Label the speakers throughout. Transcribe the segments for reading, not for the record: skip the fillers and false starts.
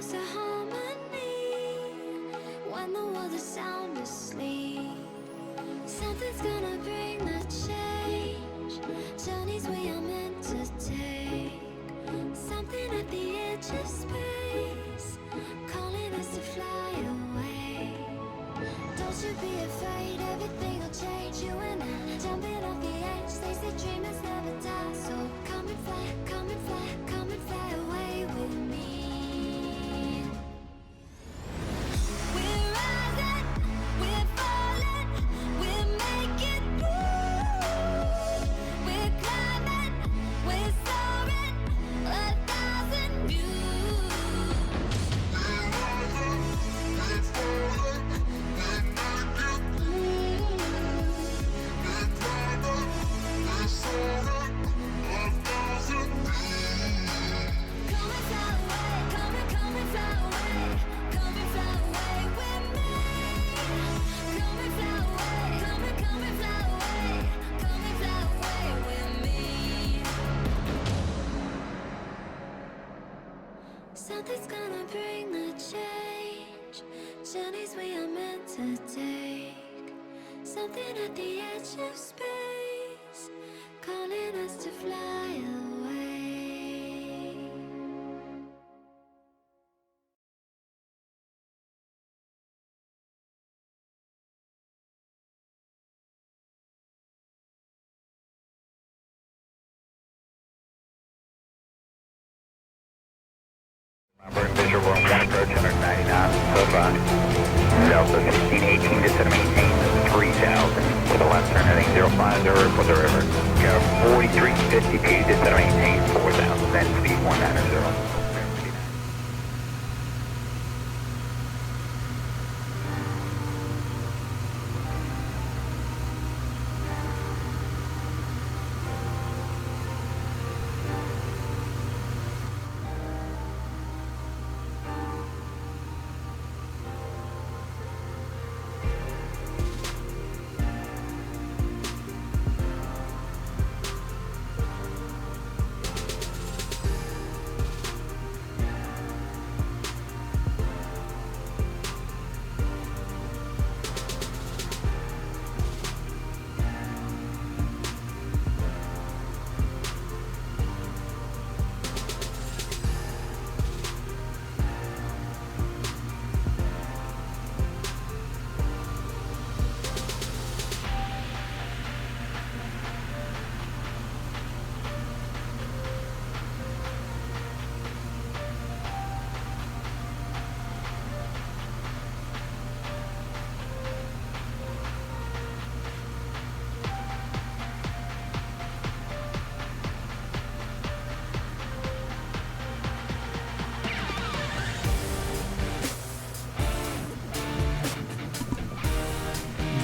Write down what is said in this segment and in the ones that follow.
Speaker 1: close to harmony when the world is sound asleep. Something's gonna bring the change, journeys we are meant to take. Something at the edge of space, calling us to fly away. Don't you be afraid, everything will change. You and I, jumping off the edge. They say dreamers never die, so come and fly, come and fly, come and fly away with me. We're rising, we're falling, we're making through. We're climbing, we're soaring, 1,000 views. We're rising, we're falling, we're making through. We're climbing, we're soaring, 1,000 views. Come and fly away, come and fly away, come and fly away with me. Come and fly away, come and fly away, come and fly away with me. Something's gonna bring the change, journeys we are meant to take. Something at the edge of space, calling us to fly away.
Speaker 2: We're in visual room 1 approach 199, so 5. Delta 1618, descend to maintain 3000. With a left turn heading 050 for the river. Go 4352, descend to maintain 4000, then speed 190.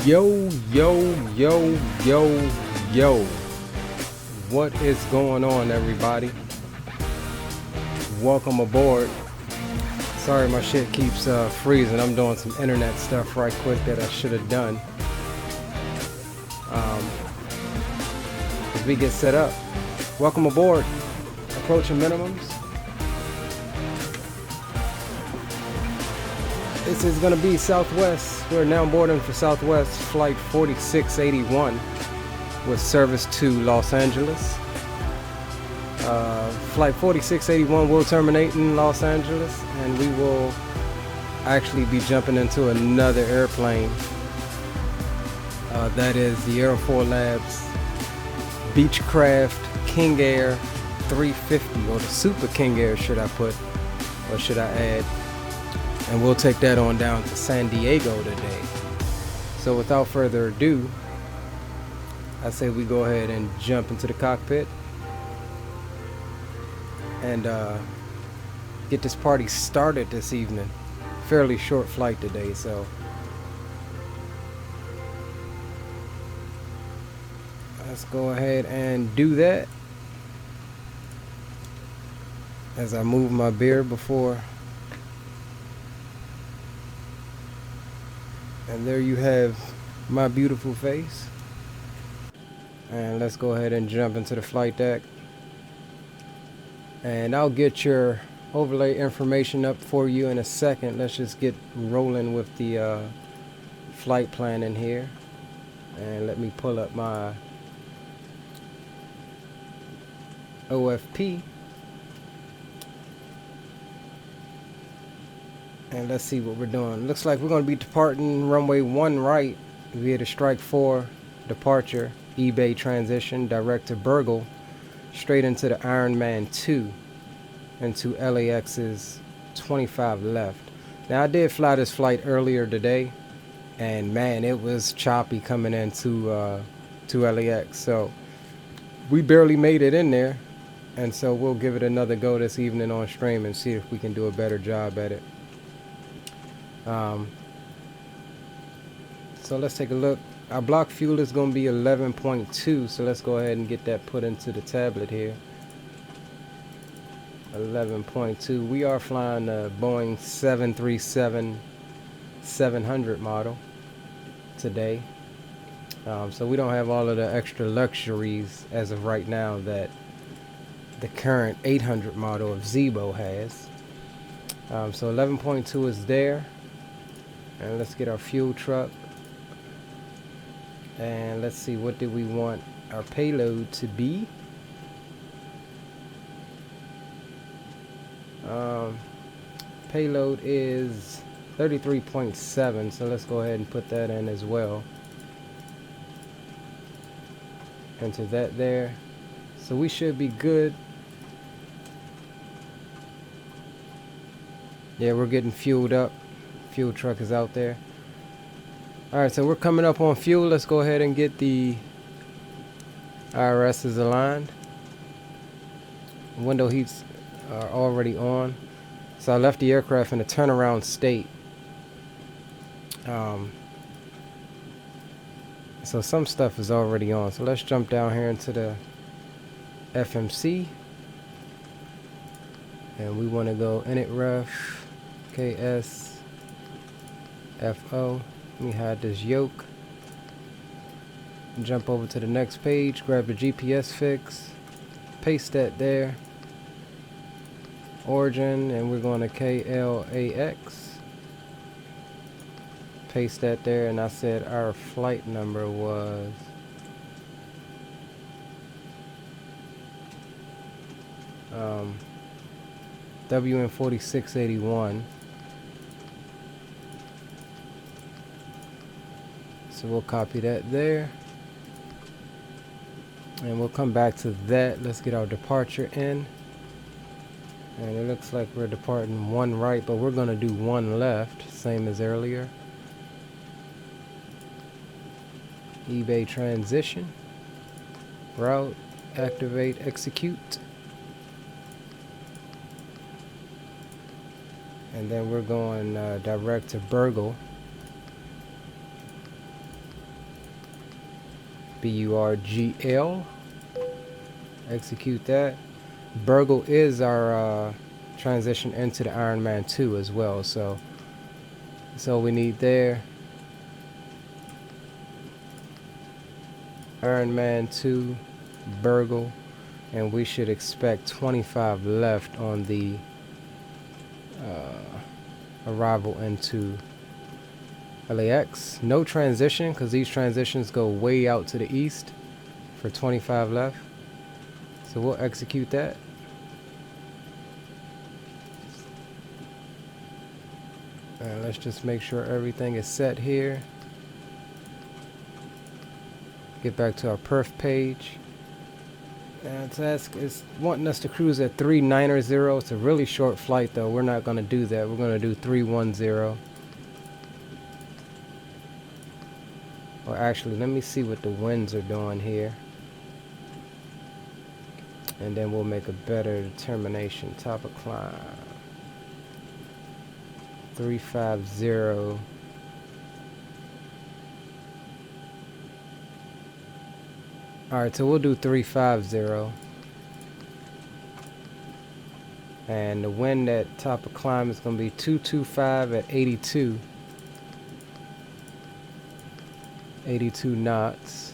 Speaker 3: Yo, what is going on, everybody? Welcome aboard. Sorry my shit keeps freezing. I'm doing some internet stuff right quick that I should have done as we get set up. Welcome aboard. Approaching minimums. This is going to be Southwest. We're now boarding for Southwest flight 4681 with service to Los Angeles. Flight 4681 will terminate in Los Angeles, and we will actually be jumping into another airplane. That is the Aero 4 Labs Beechcraft King Air 350, or the Super King Air should I put, or should I add. And we'll take that on down to San Diego today. So without further ado, I say we go ahead and jump into the cockpit and get this party started this evening. Fairly short flight today, so let's go ahead and do that as I move my beer before. And there you have my beautiful face. And let's go ahead and jump into the flight deck. And I'll get your overlay information up for you in a second. Let's just get rolling with the flight plan in here. And let me pull up my OFP. And let's see what we're doing. Looks like we're going to be departing runway 1 right via the Strike 4 departure, eBay transition, direct to Burgle, straight into the Ironman 2, into LAX's 25 left. Now I did fly this flight earlier today, and man, it was choppy coming into to LAX. So we barely made it in there, and so we'll give it another go this evening on stream and see if we can do a better job at it. So let's take a look. Our block fuel is going to be 11.2, so let's go ahead and get that put into the tablet here. 11.2. We are flying the Boeing 737-700 model today. So we don't have all of the extra luxuries as of right now that the current 800 model of Zebo has. So 11.2 is there. And let's get our fuel truck. And let's see, what do we want our payload to be? Payload is 33.7, so let's go ahead and put that in as well. Enter that there. So we should be good. Yeah, we're getting fueled up. Fuel truck is out there. Alright, so we're coming up on fuel. Let's go ahead and get the IRS is aligned. Window heats are already on. So I left the aircraft in a turnaround state. So some stuff is already on. So let's jump down here into the FMC. And we want to go init ref KSFO. Let me hide this yoke. Jump over to the next page, grab the GPS fix, paste that there. Origin, and we're going to KLAX. Paste that there, and I said our flight number was WN4681. So we'll copy that there. And we'll come back to that. Let's get our departure in. And it looks like we're departing 1 right, but we're going to do 1 left, same as earlier. eBay transition. Route, activate, execute. And then we're going direct to Burgle. BURGL. Execute that. Burgle is our transition into the Ironman 2 as well, so that's all we need there. Ironman 2, Burgle, and we should expect 25 left on the arrival into LAX. No transition, because these transitions go way out to the east for 25 left. So we'll execute that. And let's just make sure everything is set here. Get back to our perf page. And task is wanting us to cruise at 390. It's a really short flight though. We're not going to do that. We're going to do 310. Or actually, let me see what the winds are doing here. And then we'll make a better determination. Top of climb. 350. Alright, so we'll do 350. And the wind at top of climb is going to be 225 at 82. 82 knots.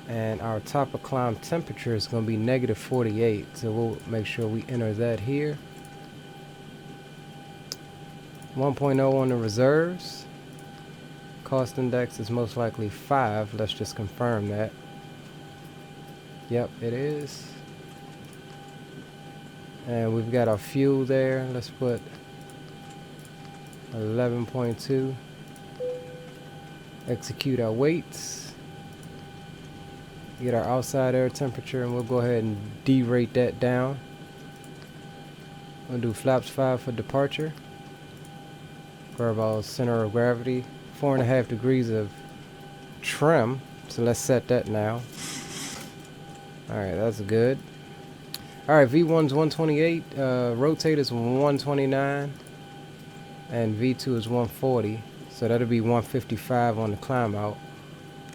Speaker 3: And our top of climb temperature is going to be -48. So we'll make sure we enter that here. 1.0 on the reserves. Cost index is most likely 5. Let's just confirm that. Yep, it is. And we've got our fuel there. Let's put 11.2. Execute our weights. Get our outside air temperature, and we'll go ahead and derate that down. We'll do flaps 5 for departure. Grab our center of gravity. 4.5 degrees of trim. So let's set that now. Alright, that's good. Alright, V1's 128. Rotate is 129. And V2 is 140. So that'll be 155 on the climb out.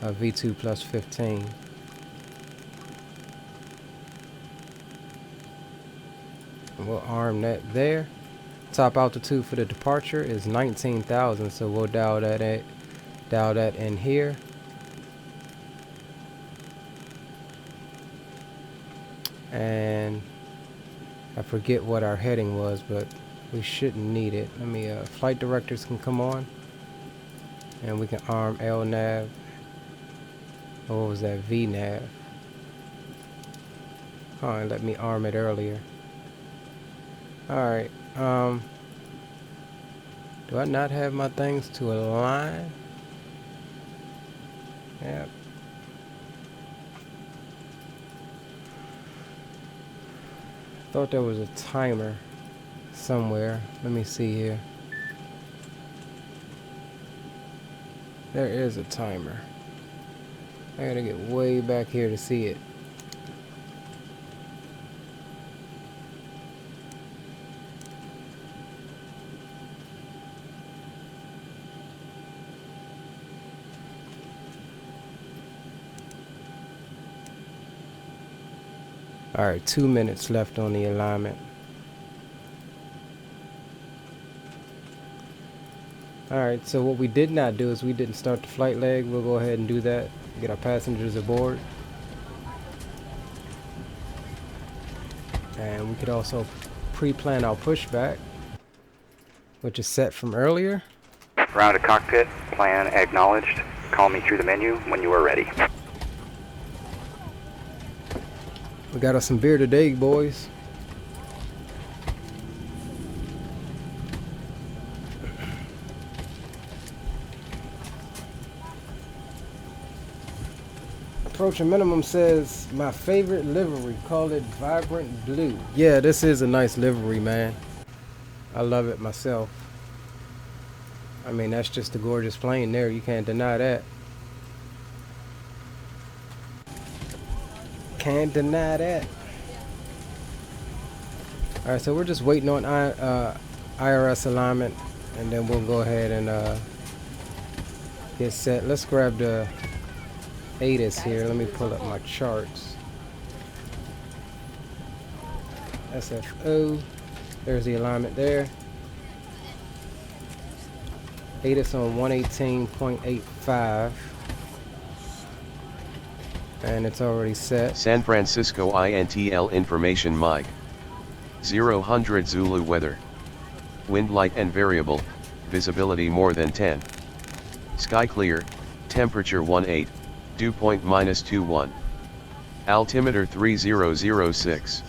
Speaker 3: V2 plus 15. And we'll arm that there. Top altitude for the departure is 19,000, so we'll dial that in here. And I forget what our heading was, but we shouldn't need it. Let me flight directors can come on, and we can arm LNAV. Or what was that? VNAV. Oh, let me arm it earlier. Alright, do I not have my things to align? Yep. Thought there was a timer somewhere. Let me see here. There is a timer. I gotta get way back here to see it. Alright, 2 minutes left on the alignment. Alright, so what we did not do is we didn't start the flight leg. We'll go ahead and do that. Get our passengers aboard. And we could also pre-plan our pushback, which is set from earlier.
Speaker 2: Round to cockpit, plan acknowledged. Call me through the menu when you are ready.
Speaker 3: We got us some beer today, boys. Approaching minimum says my favorite livery. Call it vibrant blue. Yeah, this is a nice livery, man. I love it myself. I mean, that's just a gorgeous plane there. You can't deny that. Can't deny that. Alright, so we're just waiting on IRS alignment, and then we'll go ahead and get set. Let's grab the ATIS here. Let me pull up my charts. SFO. There's the alignment there. ATIS on 118.85. And it's already set.
Speaker 4: San Francisco INTL information Mike. 0 Zulu weather. Wind light and variable, visibility more than 10. Sky clear, temperature 18, dew point -21. Altimeter 3006.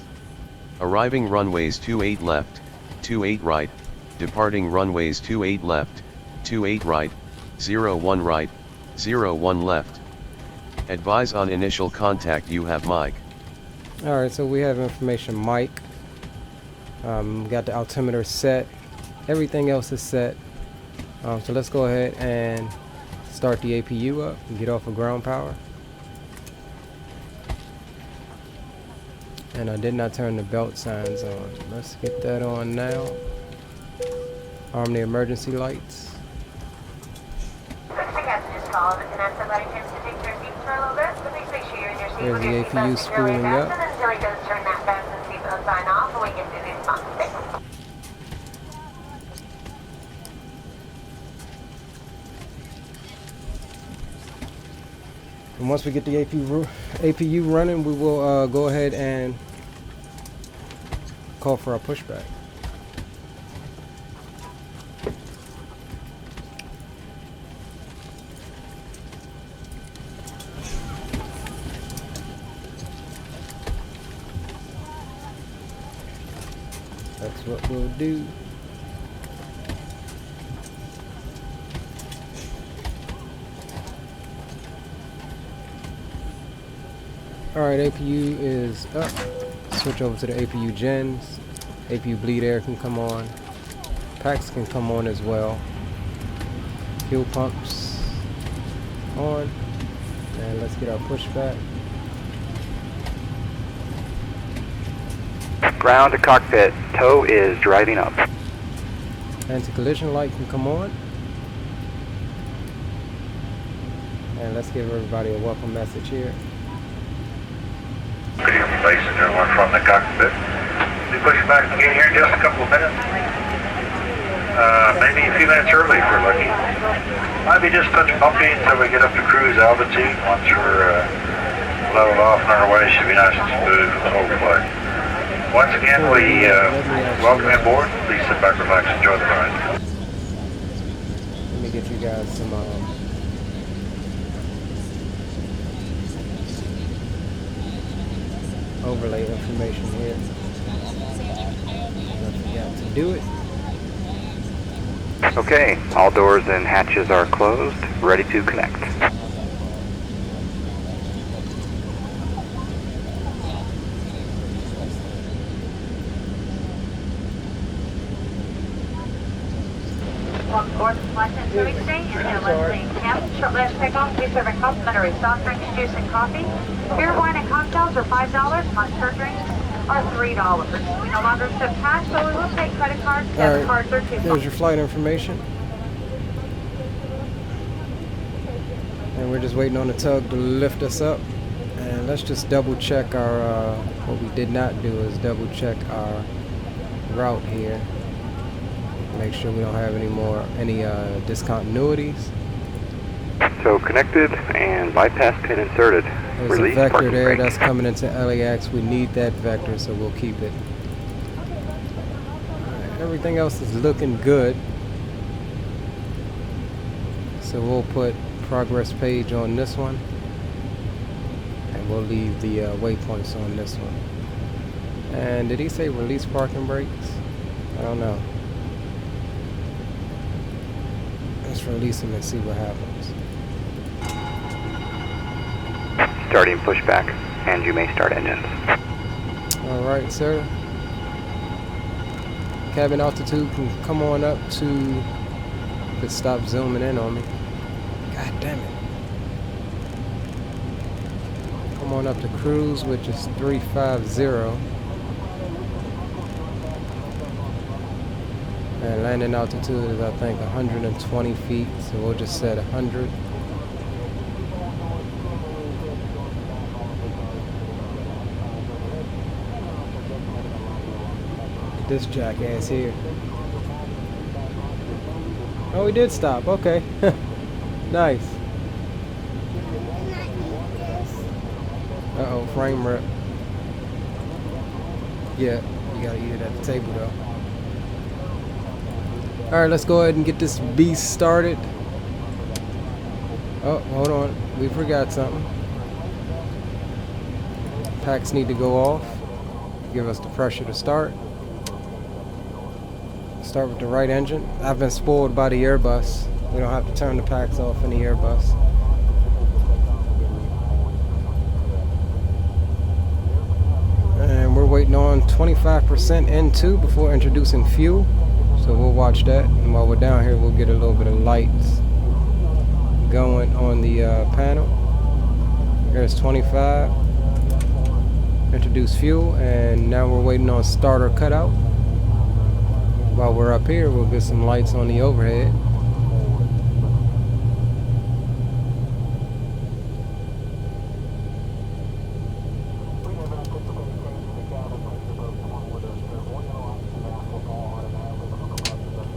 Speaker 4: Arriving runways 28 left, 28 right, departing runways 28 left, 28 right, 01 right, 01 left. Advise on initial contact. You have Mike.
Speaker 3: Alright, so we have information Mike. Got the altimeter set. Everything else is set. So let's go ahead and start the APU up and get off of ground power. And I did not turn the belt signs on. Let's get that on now. Arm the emergency lights. There's the APU spooling up. And once we get the APU running, we will go ahead and call for our pushback. That's what we'll do. Alright, APU is up. Switch over to the APU gens. APU bleed air can come on. Packs can come on as well. Fuel pumps on. And let's get our pushback.
Speaker 2: Ground to cockpit. Tow is driving up.
Speaker 3: Anti-collision light can come on. And let's give everybody a welcome message here.
Speaker 5: Good evening, ladies and gentlemen, from the cockpit. We'll be pushing back again here in just a couple of minutes. Maybe a few minutes early if we're lucky. Might be just touch bumpy until we get up to cruise altitude. Once we're leveled off and on our way, should be nice and smooth for the whole flight. Once again, we welcome you aboard. Please sit back, relax, enjoy the ride.
Speaker 3: Let me get you guys some overlay information here. I forgot to do it.
Speaker 2: Okay, all doors and hatches are closed, ready to connect.
Speaker 6: Short-lived takeoff, we serve a complimentary soft drinks, juice, and coffee. Beer, wine, and cocktails are $5. Monster drinks are $3. We no longer accept cash, but we will take credit cards. Debit cards are $2.
Speaker 3: There's your flight information. And we're just waiting on the tug to lift us up. And let's just double check our, what we did not do is double check our route here. Make sure we don't have any discontinuities.
Speaker 2: So connected and bypass pin inserted.
Speaker 3: There's
Speaker 2: Release
Speaker 3: a vector
Speaker 2: parking
Speaker 3: there
Speaker 2: brake.
Speaker 3: that's coming into LAX. We need that vector, so we'll keep it. Alright, everything else is looking good. So we'll put progress page on this one. And we'll leave the waypoints on this one. And did he say release parking brakes? I don't know. Let's release them and see what happens.
Speaker 2: Starting pushback, and you may start engines.
Speaker 3: Alright, sir. Cabin altitude can come on up to, if it stops zooming in on me. God damn it. Come on up to cruise, which is 350. And landing altitude is, I think, 120 feet, so we'll just set 100. This jackass here. Oh, he did stop. Okay. Nice. Uh-oh, frame rip. Yeah, you gotta eat it at the table, though. Alright, let's go ahead and get this beast started. Oh, hold on. We forgot something. Packs need to go off. Give us the pressure to start. Start with the right engine. I've been spoiled by the Airbus. We don't have to turn the packs off in the Airbus. And we're waiting on 25% N2 before introducing fuel. So we'll watch that. And while we're down here, we'll get a little bit of lights going on the panel. Here's 25. Introduce fuel. And now we're waiting on starter cutout. While we're up here, we'll get some lights on the overhead.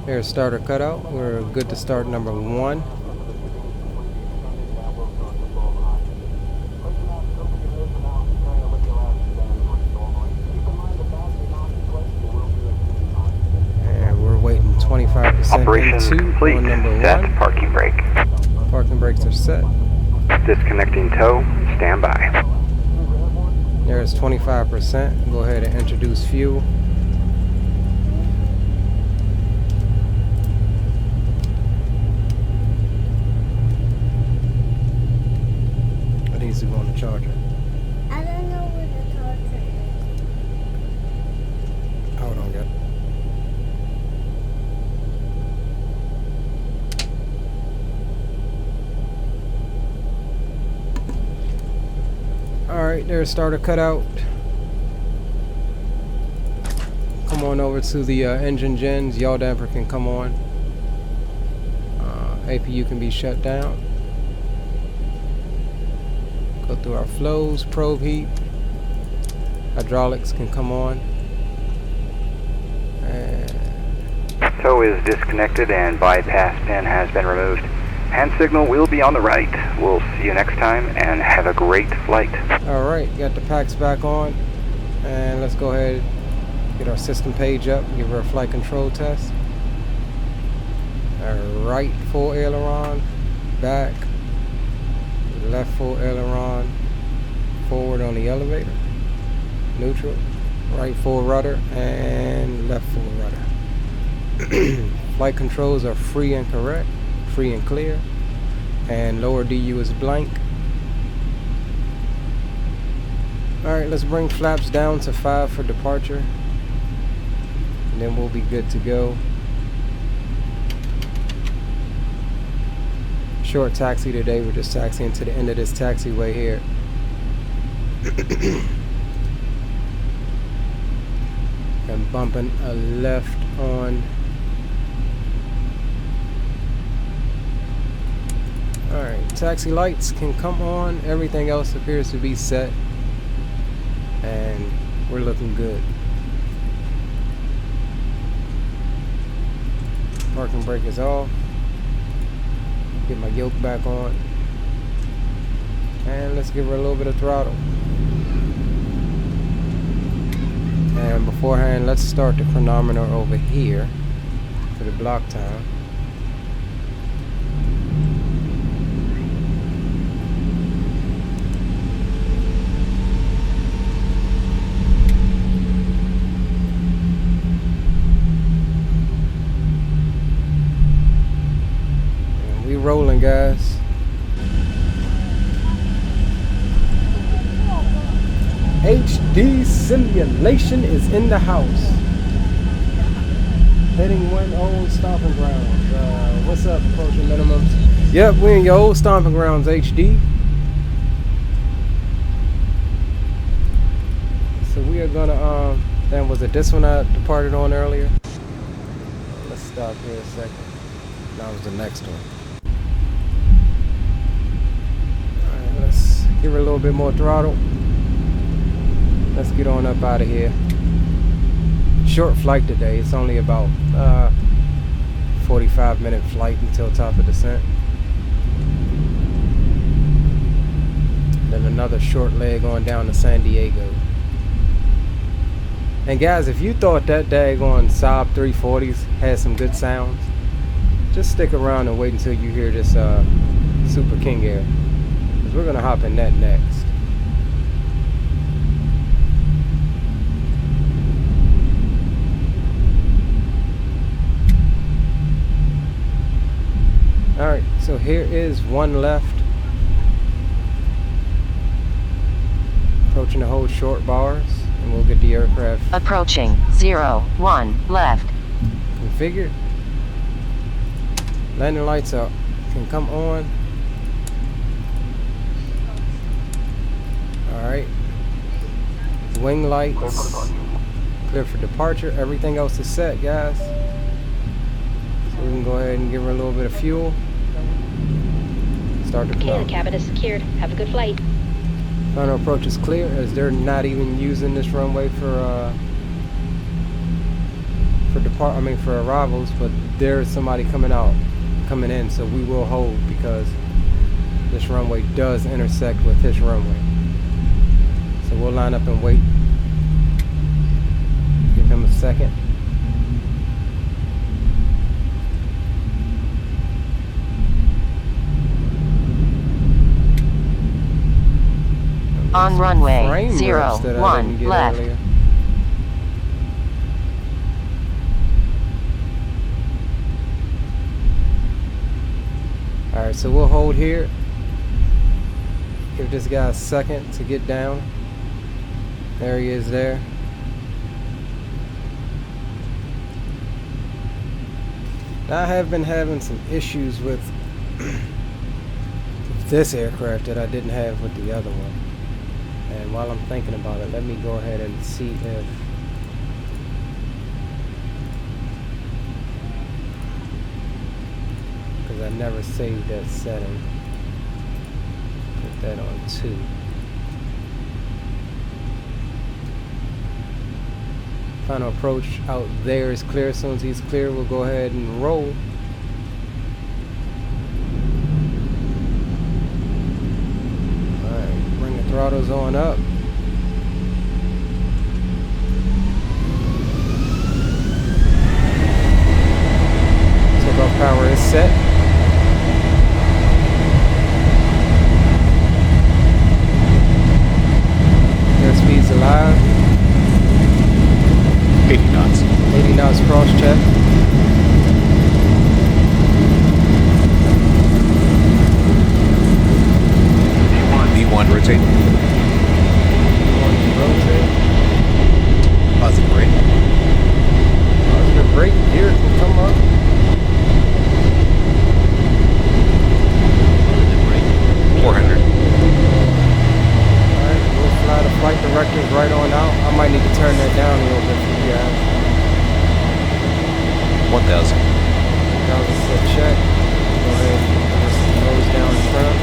Speaker 3: Here's starter cutout. We're good to start number 1. 25%
Speaker 2: Operation
Speaker 3: into
Speaker 2: complete.
Speaker 3: on number
Speaker 2: Set
Speaker 3: 1.
Speaker 2: parking brake.
Speaker 3: Parking brakes are set.
Speaker 2: Disconnecting tow. Stand by.
Speaker 3: There's 25%. Go ahead and introduce fuel. It needs to go on the charger.
Speaker 1: I don't know where the charger is.
Speaker 3: Hold on, guys. Alright, there's starter cutout. Come on over to the engine gens. Yaw damper can come on. APU can be shut down. Go through our flows, probe heat. Hydraulics can come on. And
Speaker 2: Tow is disconnected and bypass pin has been removed. Hand signal will be on the right. We'll see you next time and have a great flight.
Speaker 3: alright, got the packs back on. And let's go ahead get our system page up, give her a flight control test. Our right full aileron, back, left full aileron, forward on the elevator, neutral, right full rudder, and left full rudder. Flight controls are free and correct, free and clear, and lower DU is blank. Alright, let's bring flaps down to 5 for departure, and then we'll be good to go. Short taxi today. We're just taxiing to the end of this taxiway here. And bumping a left on. Alright, taxi lights can come on. Everything else appears to be set. And we're looking good. Parking brake is off. Get my yoke back on. And let's give her a little bit of throttle. And beforehand, let's start the chronometer over here for the block time. Rolling, guys. HD simulation is in the house. Heading one old stomping grounds. What's up, approaching minimums? Yep, we in your old stomping grounds, HD. So we are gonna then was it this one I departed on earlier? Let's stop here a second. That was the next one. Let's give her a little bit more throttle. Let's get on up out of here. Short flight today. It's only about 45-minute flight until top of descent. Then another short leg on down to San Diego. And guys, if you thought that daggone Saab 340s had some good sounds, just stick around and wait until you hear this Super King Air. We're gonna hop in that next. Alright, so here is one left. Approaching the whole short bars, and we'll get the aircraft
Speaker 7: approaching 01 left.
Speaker 3: configured. Landing lights up. Can come on. Alright. Wing lights. Clear for departure. Everything else is set, guys. So we can go ahead and give her a little bit of fuel. Start the
Speaker 8: Okay,
Speaker 3: clock.
Speaker 8: the cabin is secured. Have a good flight.
Speaker 3: Final approach is clear, as they're not even using this runway for arrivals, but there's somebody coming in, so we will hold because this runway does intersect with this runway. So we'll line up and wait. Give him a second.
Speaker 7: On runway
Speaker 3: frame rips that I didn't
Speaker 7: 01
Speaker 3: get
Speaker 7: left.
Speaker 3: earlier. Alright, so we'll hold here. Give this guy a second to get down. There he is there. Now I have been having some issues with this aircraft that I didn't have with the other one. And while I'm thinking about it, let me go ahead and see if I never saved that setting. Put that on 2. Final approach out there is clear. As soon as he's clear, we'll go ahead and roll. Alright, bring the throttles on up. Takeoff power is set. Airspeed's alive.
Speaker 9: 80 knots.
Speaker 3: 80 knots cross check.
Speaker 9: V1 rotate.
Speaker 3: Rotate.
Speaker 9: Positive brake.
Speaker 3: Positive brake. Gear can come up.
Speaker 9: Positive brake. 400.
Speaker 3: Alright, we'll fly the flight directors right on out. I might need to turn that down a little bit for you guys.
Speaker 9: 1000.
Speaker 3: 1000 set check. Go ahead and just nose down in front.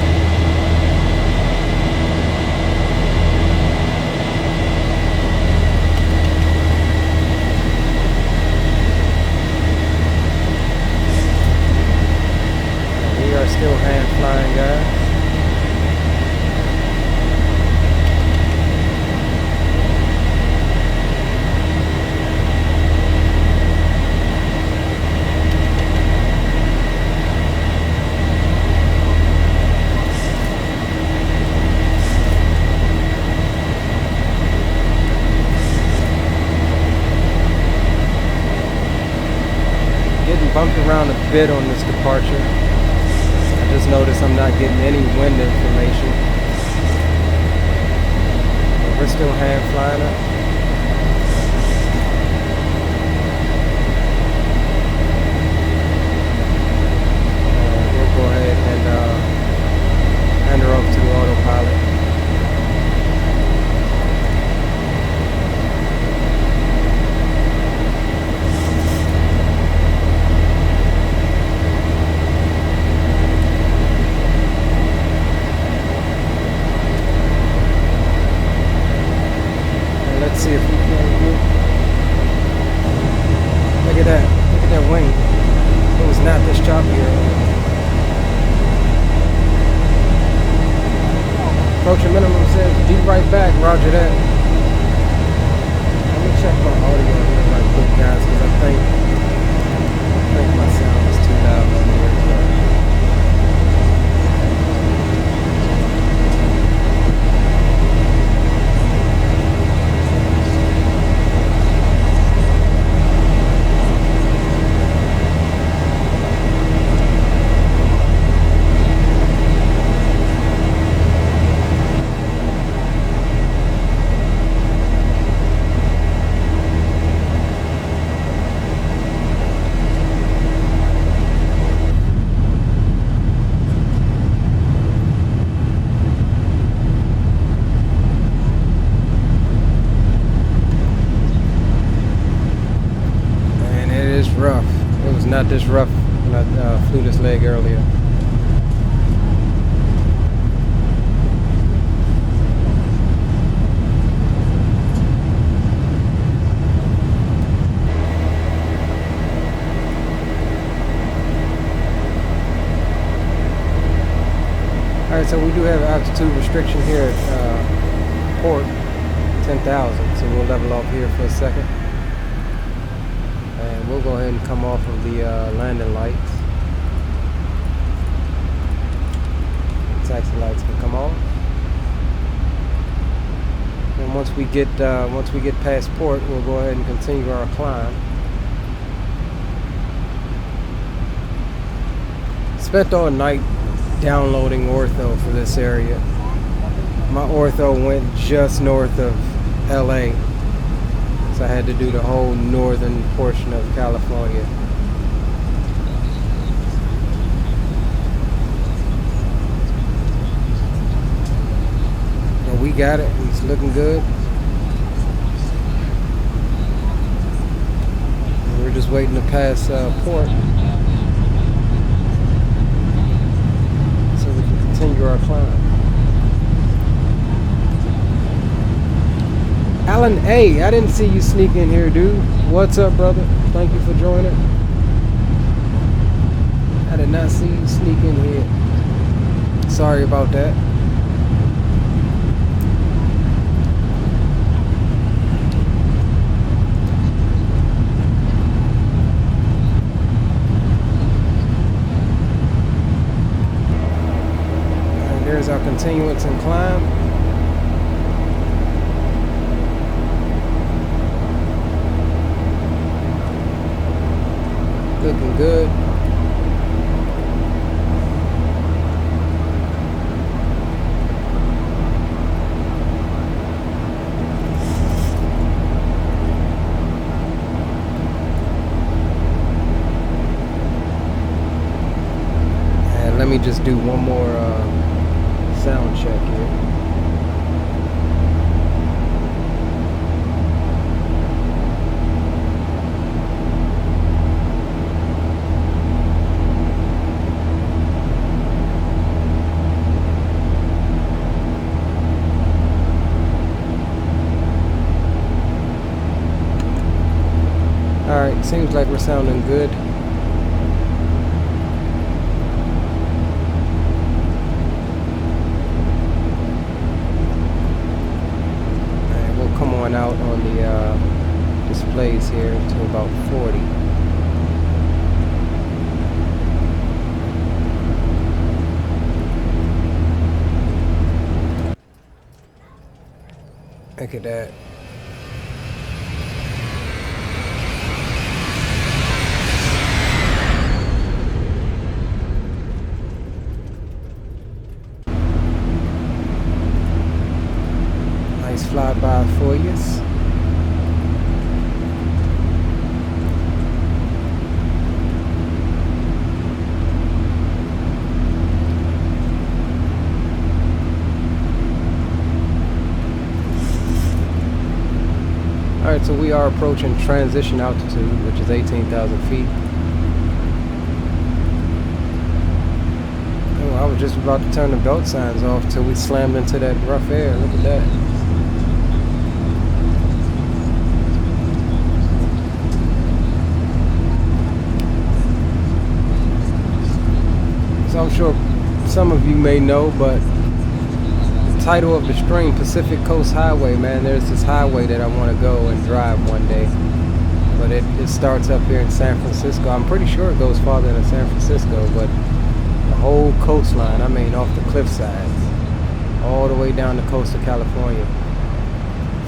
Speaker 3: We are still hand flying, guys. Bumped around a bit on this departure. I just noticed I'm not getting any wind information. But we're still hand flying up. We'll go ahead and hand her over to the autopilot. See if we can do. Look at that wing. It was not this choppy earlier. Approaching minimum says be right back, roger that. Let me check my audio here right quick, guys, because I think my sound is too loud on here as well. Rough. It was not this rough when I flew this leg earlier. Alright, so we do have altitude restriction here at port 10,000, so we'll level off here for a second. And we'll go ahead and come off of the landing lights. Taxi lights can come on. once we get past port, we'll go ahead and continue our climb. Spent all night downloading Ortho for this area. My Ortho went just north of LA, so I had to do the whole northern portion of California. But we got it, it's looking good. And we're just waiting to pass port so we can continue our climb. Alan A, I didn't see you sneak in here, dude. What's up, brother? Thank you for joining. I did not see you sneak in here. Sorry about that. And there's our continuance and climb. Looking good. And let me just do one more sound check here. Alright, seems like we're sounding good. And we'll come on out on the displays here to about 40. Look at that. Flyby for you. Alright, so we are approaching transition altitude, which is 18,000 feet. Oh, I was just about to turn the belt signs off till we slammed into that rough air. Look at that. I'm sure some of you may know, but the title of the stream, Pacific Coast Highway, man, there's this highway that I want to go and drive one day. But it starts up here in San Francisco. I'm pretty sure it goes farther than San Francisco, but the whole coastline, I mean off the cliff sides, all the way down the coast of California.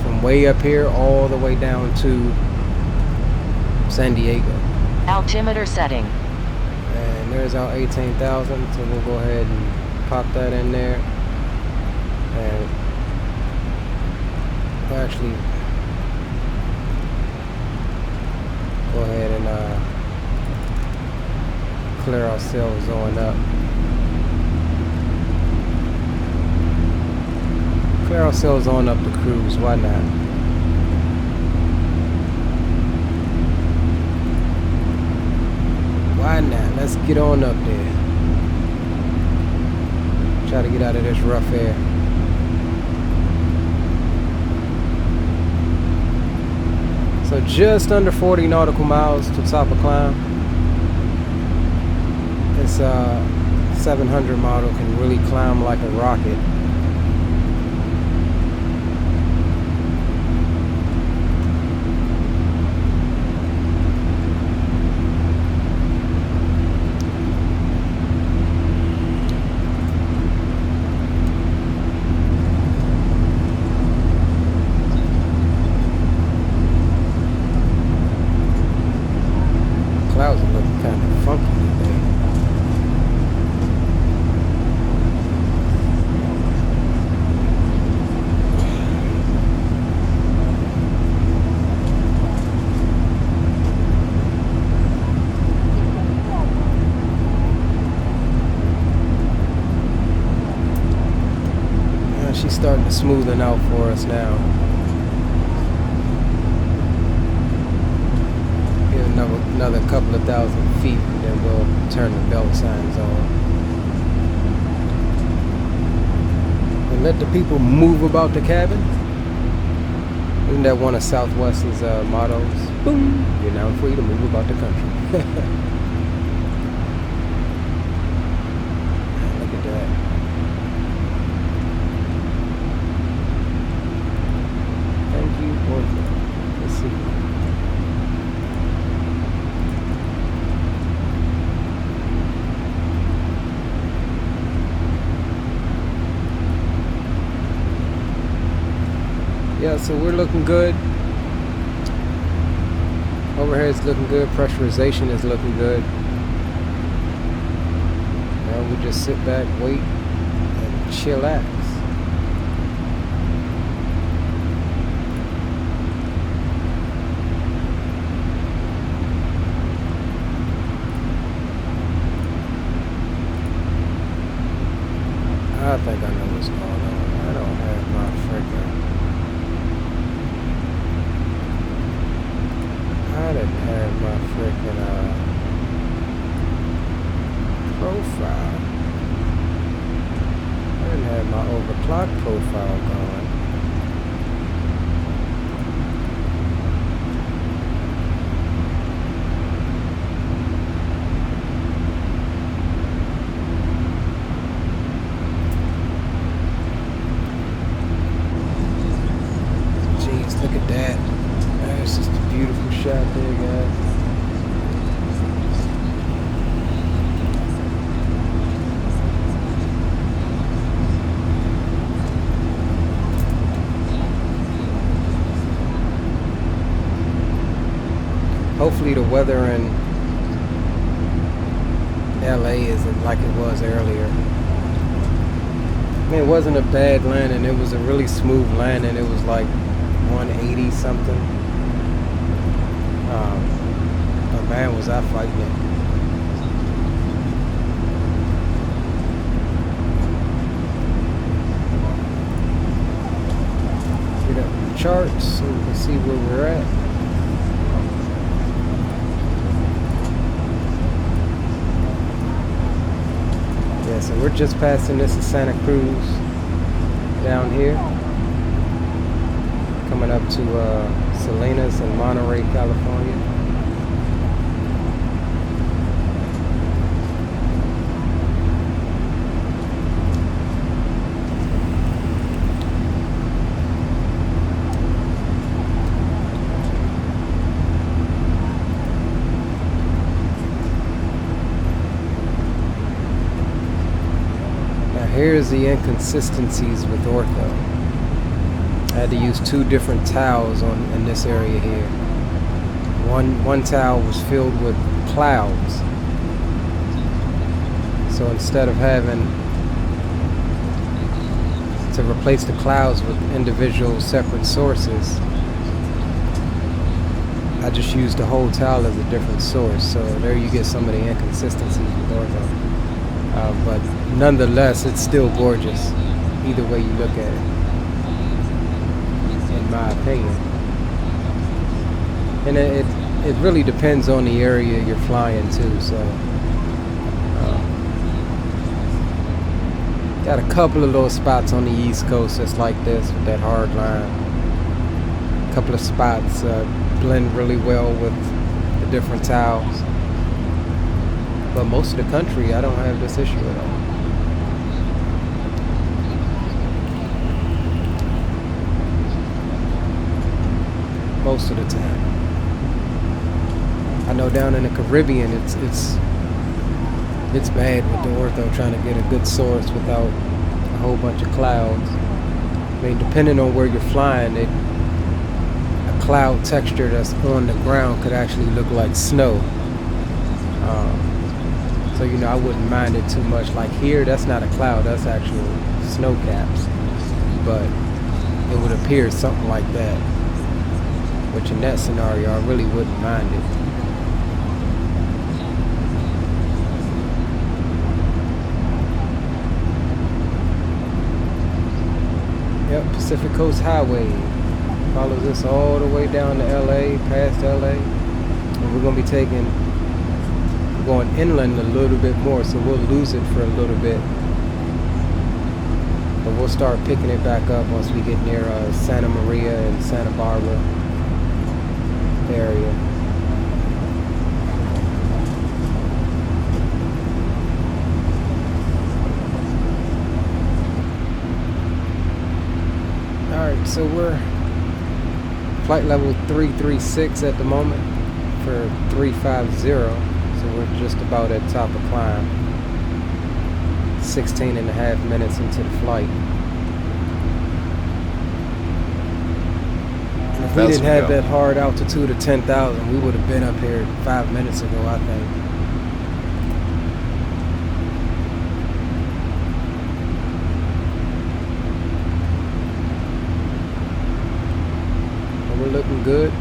Speaker 3: From way up here all the way down to San Diego.
Speaker 7: Altimeter setting.
Speaker 3: And there's our 18,000, so we'll go ahead and pop that in there. And we'll actually go ahead and clear ourselves on up. Clear ourselves on up the cruise, why not? Why not? Let's get on up there. Try to get out of this rough air. So just under 40 nautical miles to top of climb. This 700 model can really climb like a rocket. Kind of funky today. She's starting to smoothen out for us now. Get another couple of thousand feet, and then we'll turn the belt signs on. And let the people move about the cabin. Isn't that one of Southwest's mottos? Boom! You're now free to move about the country. Look at that. Ortho. Let's see. Yeah, so we're looking good. Overhead's looking good. Pressurization is looking good. Now we just sit back, wait, and chillax. I think I know what's going on. I don't have my freaking... I didn't have my freaking profile. I didn't have my overclock profile going. Look at that. That's just a beautiful shot there, guys. Hopefully the weather in LA isn't like it was earlier. I mean, it wasn't a bad landing. It was a really smooth landing. It was like 180 something. But man, was I fighting it. Get up the charts so we can see where we're at. Yeah, so we're just passing this in Santa Cruz down here. Coming up to Salinas and Monterey, California. Now here's the inconsistencies with Ortho. I had to use two different towels in this area here. One towel was filled with clouds. So instead of having to replace the clouds with individual separate sources, I just used the whole towel as a different source. So there you get some of the inconsistencies with Ortho. But nonetheless, it's still gorgeous, either way you look at it. My opinion. And it really depends on the area you're flying to. So got a couple of little spots on the East Coast that's like this with that hard line. A couple of spots blend really well with the different towels. But most of the country, I don't have this issue at all. Most of the time. I know down in the Caribbean it's bad with the Ortho trying to get a good source without a whole bunch of clouds. I mean, depending on where you're flying, a cloud texture that's on the ground could actually look like snow. you know, I wouldn't mind it too much. Like here, that's not a cloud, that's actual snow caps. But it would appear something like that. Which in that scenario, I really wouldn't mind it. Yep, Pacific Coast Highway follows us all the way down to LA, past LA. And we're gonna be going inland a little bit more, so we'll lose it for a little bit. But we'll start picking it back up once we get near Santa Maria and Santa Barbara area. Alright, so we're flight level 336 at the moment for 350. So we're just about at top of climb. 16.5 minutes into the flight. And if we didn't have that hard altitude of 10,000, we would have been up here 5 minutes ago, I think. And we're looking good.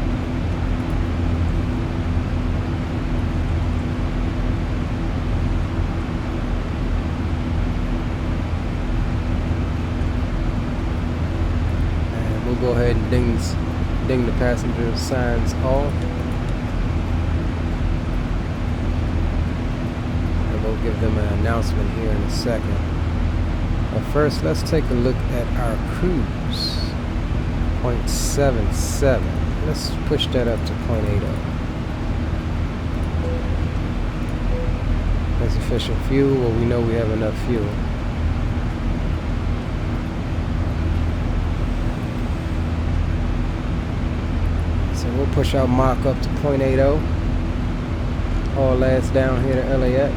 Speaker 3: Go ahead and ding the passenger signs off, and we'll give them an announcement here in a second. But first, let's take a look at our cruise. 0.77. Let's push that up to 0.80. That's efficient fuel. Well, we know we have enough fuel. We'll push our Mach up to 0.80. All lads down here to LAX.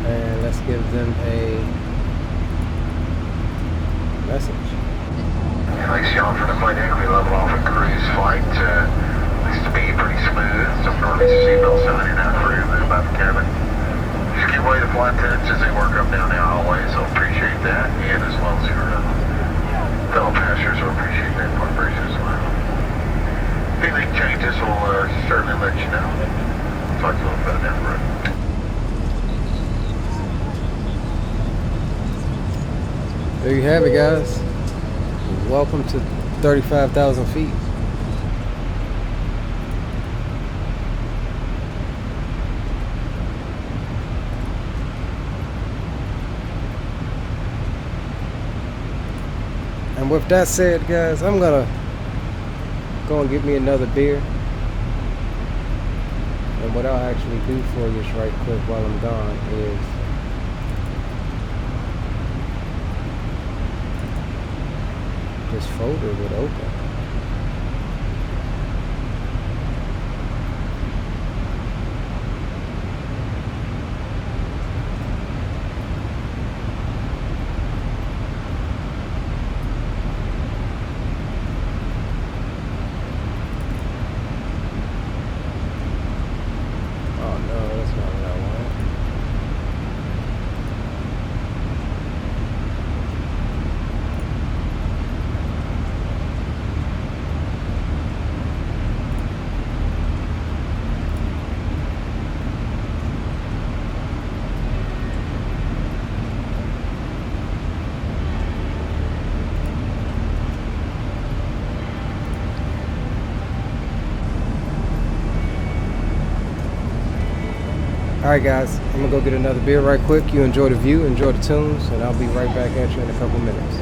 Speaker 3: And let's give them a message.
Speaker 5: Thanks, John, for the flight equity level off and cruise flight. Looks to be pretty smooth. Some northeast seatbelt signing out for you about the cabin. Just give way to flight attendants as they work up down the hallway, so appreciate that. And as well as your fellow passengers will appreciate that cooperation as well. If anything changes, we'll certainly let you know. Talk to you a little bit down the road.
Speaker 3: There you have it, guys. Welcome to 35,000 feet. And with that said, guys, I'm gonna go and get me another beer. And what I'll actually do for you right quick while I'm gone is this folder would open. Alright guys, I'm gonna go get another beer right quick. You enjoy the view, enjoy the tunes, and I'll be right back at you in a couple minutes.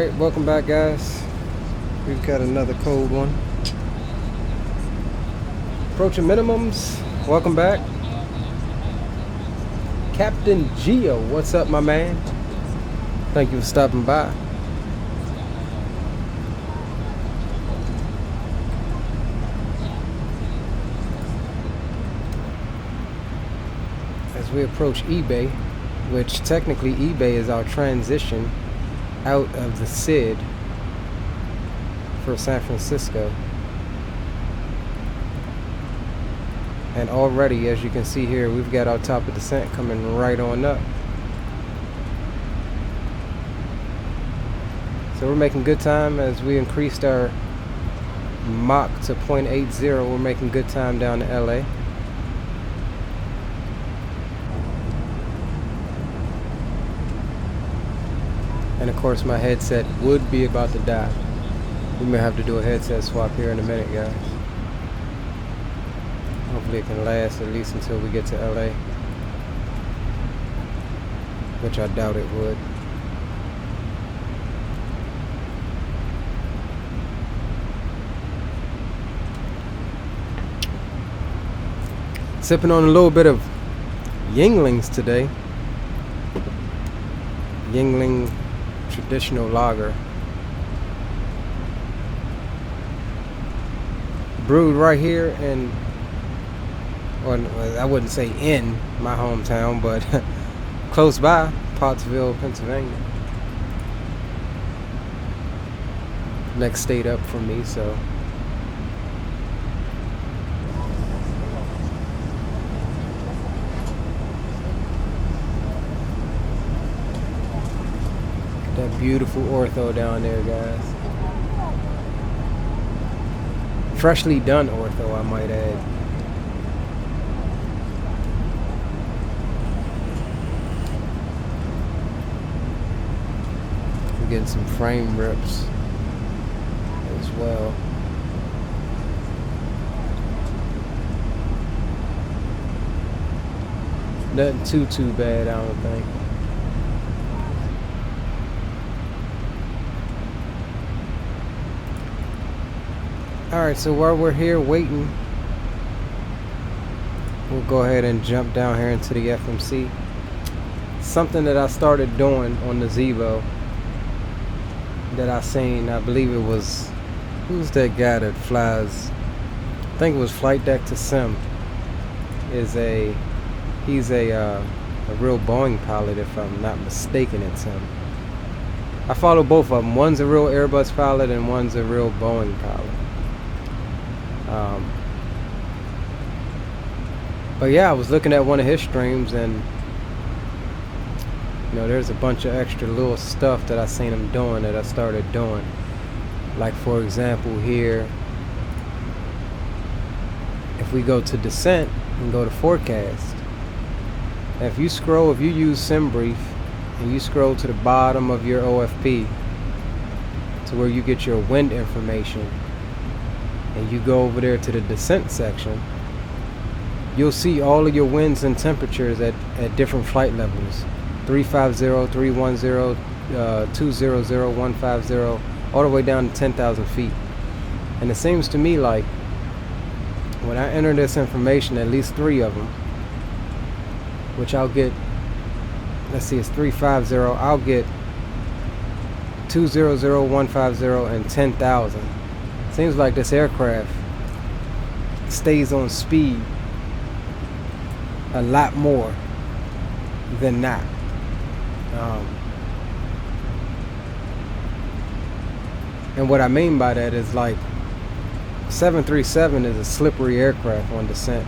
Speaker 3: Alright, welcome back, guys. We've got another cold one. Approaching minimums. Welcome back. Captain Geo, what's up, my man? Thank you for stopping by. As we approach eBay, which technically eBay is our transition out of the SID for San Francisco. And already, as you can see here, we've got our top of descent coming right on up. So we're making good time as we increased our Mach to 0.80. We're making good time down to LA. And of course my headset would be about to die. We may have to do a headset swap here in a minute, guys. Hopefully it can last at least until we get to LA, which I doubt it would. Sipping on a little bit of Yinglings today. Yingling traditional lager. Brewed right here in, or I wouldn't say in my hometown, but close by, Pottsville, Pennsylvania. Next state up from me, so. That beautiful Ortho down there, guys. Freshly done Ortho, I might add. We're getting some frame rips as well. Nothing too bad, I don't think. Alright, so while we're here waiting, we'll go ahead and jump down here into the FMC. Something that I started doing on the Zevo that I seen, I believe it was, who's that guy that flies, I think it was Flight Deck to Sim, he's a real Boeing pilot if I'm not mistaken. It's him. I follow both of them. One's a real Airbus pilot and one's a real Boeing pilot. But yeah, I was looking at one of his streams, and you know, there's a bunch of extra little stuff that I seen him doing that I started doing. Like for example here, if we go to descent and go to forecast, if you use SimBrief and you scroll to the bottom of your OFP to where you get your wind information, and you go over there to the descent section, you'll see all of your winds and temperatures at different flight levels. 350, 310, 200, 150, all the way down to 10,000 feet. And it seems to me like when I enter this information, at least 3 of them, which I'll get, let's see, it's 350, I'll get 200, 150, and 10,000. Seems like this aircraft stays on speed a lot more than not. And what I mean by that is, like, 737 is a slippery aircraft on descent.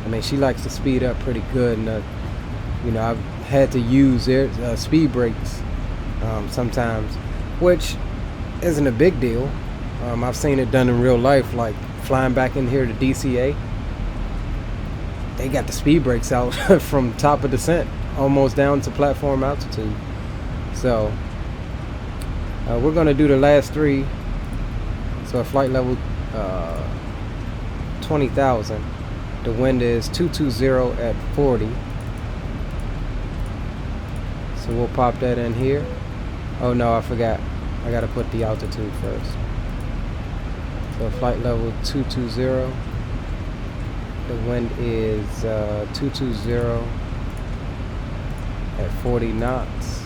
Speaker 3: I mean, she likes to speed up pretty good, and you know, I've had to use speed brakes sometimes, which isn't a big deal. I've seen it done in real life, like flying back in here to DCA. They got the speed brakes out from top of descent almost down to platform altitude. So we're going to do the last 3. So at flight level 20,000, the wind is 220 at 40. So we'll pop that in here. Oh no, I forgot. I gotta put the altitude first. So flight level 220. The wind is 220 at 40 knots.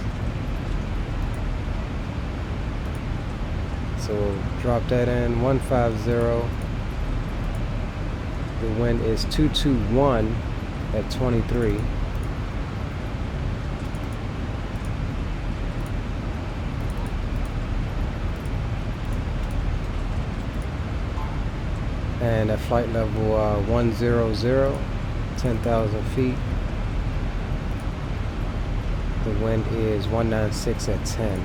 Speaker 3: So we'll drop that in. 150. The wind is 221 at 23. And at flight level 100, 10,000 feet, the wind is 196 at 10.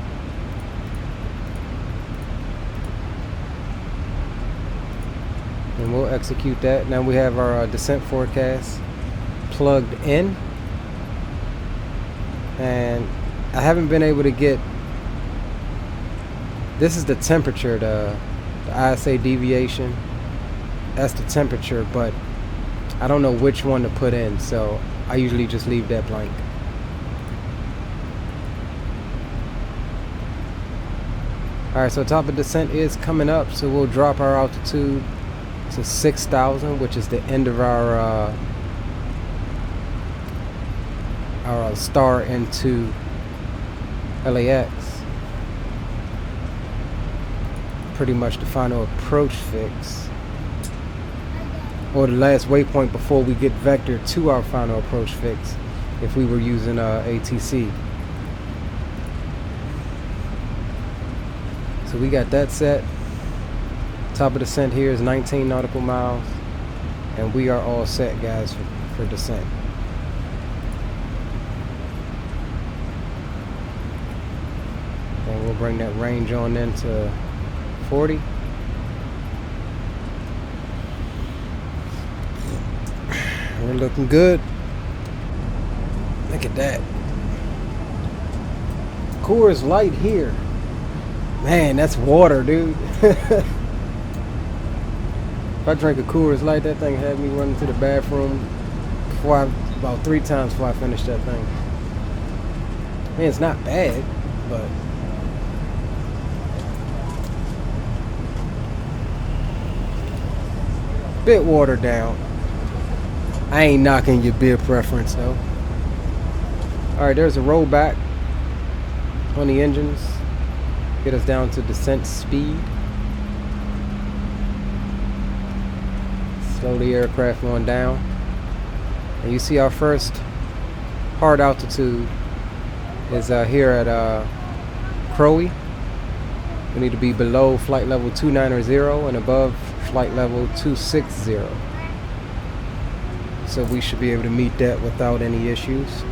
Speaker 3: And we'll execute that. Now we have our descent forecast plugged in, and I haven't been able to get, this is the temperature, the ISA deviation. That's the temperature, but I don't know which one to put in, so I usually just leave that blank. Alright, so top of descent is coming up, so we'll drop our altitude to 6,000, which is the end of our star into LAX. Pretty much the final approach fix, or the last waypoint before we get vectored to our final approach fix if we were using ATC. So we got that set. Top of descent here is 19 nautical miles, and we are all set, guys, for descent. And we'll bring that range on into 40. We're looking good. Look at that. Coors Light here. Man, that's water, dude. If I drank a Coors Light, that thing had me running to the bathroom about 3 times before I finished that thing. I mean, it's not bad, but bit watered down. I ain't knocking your beer preference though. Alright, there's a rollback on the engines. Get us down to descent speed. Slow the aircraft on down. And you see our first hard altitude is here at Crowley. We need to be below flight level 290 and above flight level 260. So we should be able to meet that without any issues.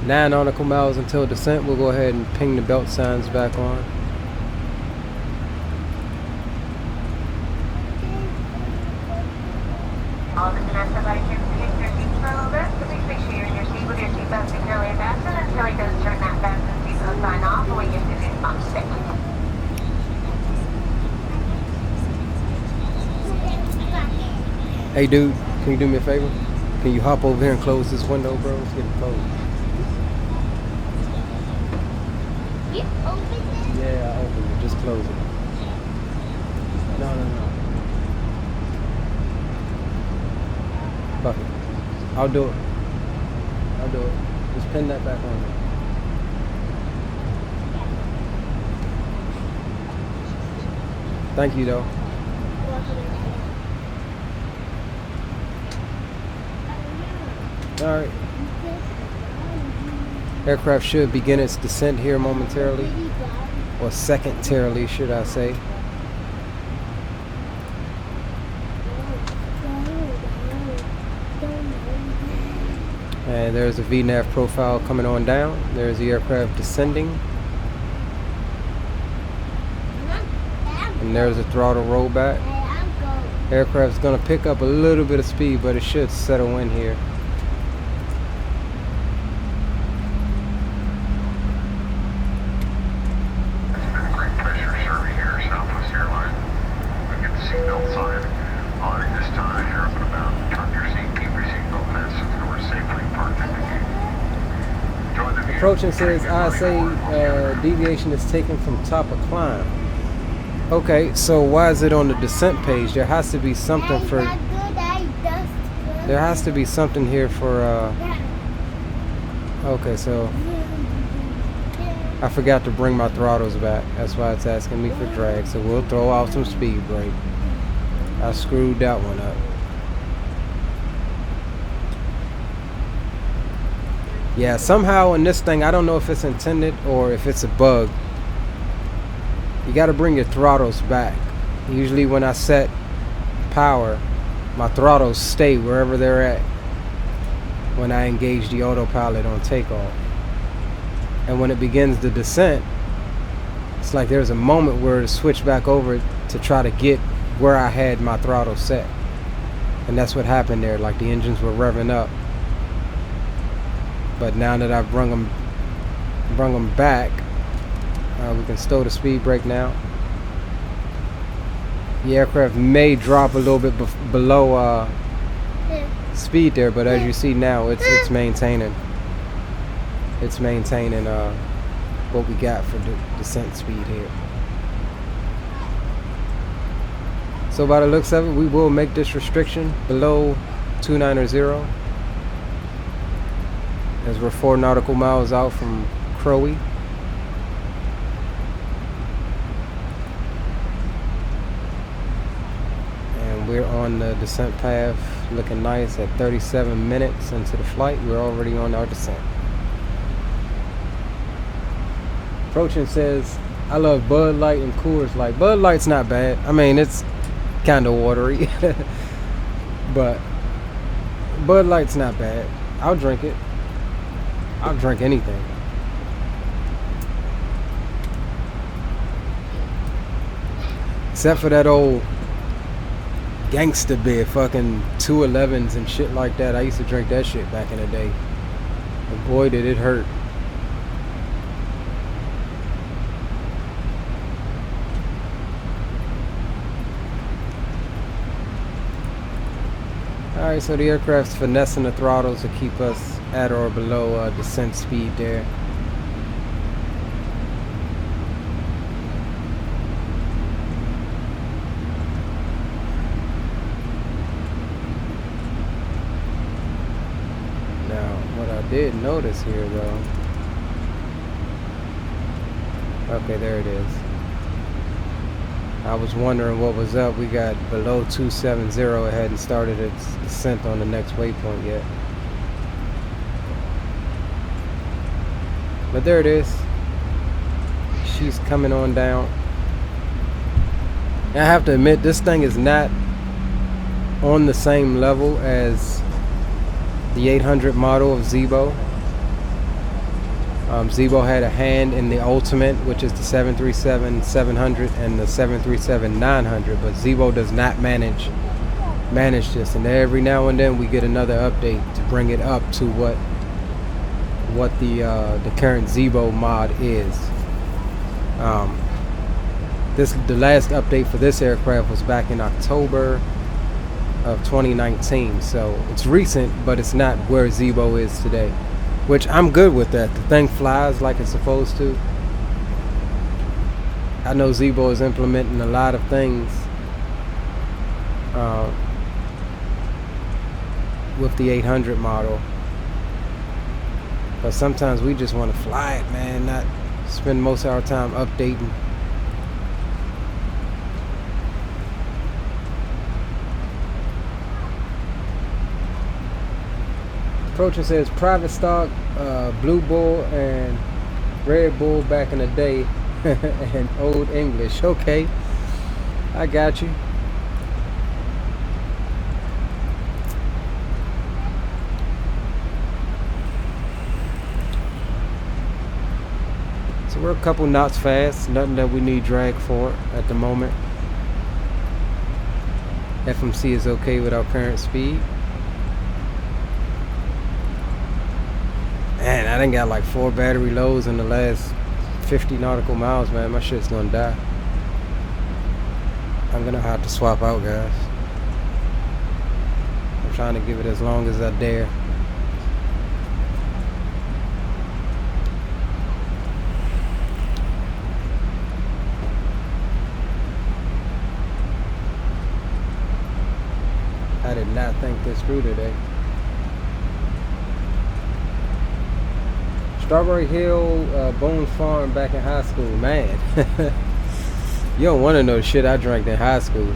Speaker 3: Nine nautical miles until descent. We'll go ahead and ping the belt signs back on.
Speaker 6: All the domestic flights are keeping your seats for a little bit, so please make sure you're in your seat with your seatbelt securely fastened until he does turn that fasten seatbelt sign off and we get to the response statement.
Speaker 3: Hey dude, can you do me a favor? Can you hop over here and close this window, bro? Let's get it closed.
Speaker 1: You opened it?
Speaker 3: Yeah, I opened it. Just close it. No. Fuck it. I'll do it. Just pin that back on there. Thank you, though. Alright. Aircraft should begin its descent here momentarily. Or secondarily, should I say. And there's a VNAV profile coming on down. There's the aircraft descending. And there's a throttle rollback. Aircraft's gonna pick up a little bit of speed, but it should settle in here.
Speaker 5: Seatbelt sign on at this time. You're up and about. Turn your seat
Speaker 3: Approaching says, I say deviation is taken from top of climb. Okay, so why is it on the descent page? There has to be something for... There has to be something here for... Okay, so... I forgot to bring my throttles back. That's why it's asking me for drag. So we'll throw out some speed brake. I screwed that one up. Yeah, somehow in this thing, I don't know if it's intended or if it's a bug. You got to bring your throttles back. Usually when I set power, my throttles stay wherever they're at when I engage the autopilot on takeoff. And when it begins the descent, it's like there's a moment where it switched back over to try to get where I had my throttle set. And that's what happened there, like the engines were revving up. But now that I've brung them back, we can stow the speed brake now. The aircraft may drop a little bit below speed there, but as you see now, it's maintaining. It's maintaining what we got for the descent speed here. So by the looks of it, we will make this restriction below 290, as we're 4 nautical miles out from Crowley. And we're on the descent path, looking nice at 37 minutes into the flight. We're already on our descent. Approaching says, I love Bud Light and Coors Light. Bud Light's not bad. I mean, it's kind of watery. But Bud Light's not bad. I'll drink it. I'll drink anything. Except for that old gangster beer, fucking 211s and shit like that. I used to drink that shit back in the day. And boy, did it hurt. Alright, so the aircraft's finessing the throttles to keep us at or below descent speed there. Now, what I did notice here though... Okay, there it is. I was wondering what was up. We got below 270. It hadn't started its descent on the next waypoint yet. But there it is. She's coming on down. I have to admit, this thing is not on the same level as the 800 model of Zibo. Zibo had a hand in the Ultimate, which is the 737-700 and the 737-900, but Zibo does not manage this. And every now and then we get another update to bring it up to what the current Zibo mod is. The last update for this aircraft was back in October of 2019, so it's recent, but it's not where Zibo is today. Which I'm good with that. The thing flies like it's supposed to. I know Zibo is implementing a lot of things with the 800 model. But sometimes we just want to fly it, man, not spend most of our time updating. Approaching says private stock, Blue Bull and Red Bull back in the day, and Old English. Okay, I got you. So we're a couple knots fast, nothing that we need drag for at the moment. FMC is okay with our current speed. Man, I done got like 4 battery loads in the last 50 nautical miles, man. My shit's gonna die. I'm gonna have to swap out, guys. I'm trying to give it as long as I dare. not think this through today. Strawberry Hill Bone Farm back in high school. Man, you don't want to know the shit I drank in high school.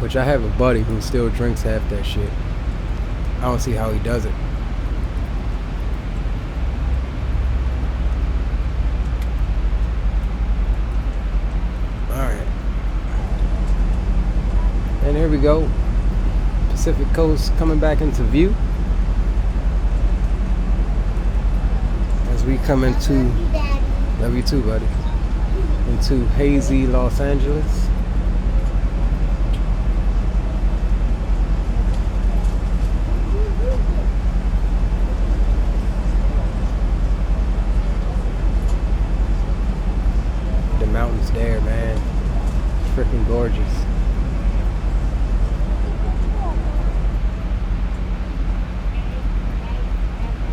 Speaker 3: Which I have a buddy who still drinks half that shit. I don't see how he does it. Alright. And here we go. Pacific Coast coming back into view. As we come into, love you too, buddy, into hazy Los Angeles. The mountains there, man. Freaking gorgeous.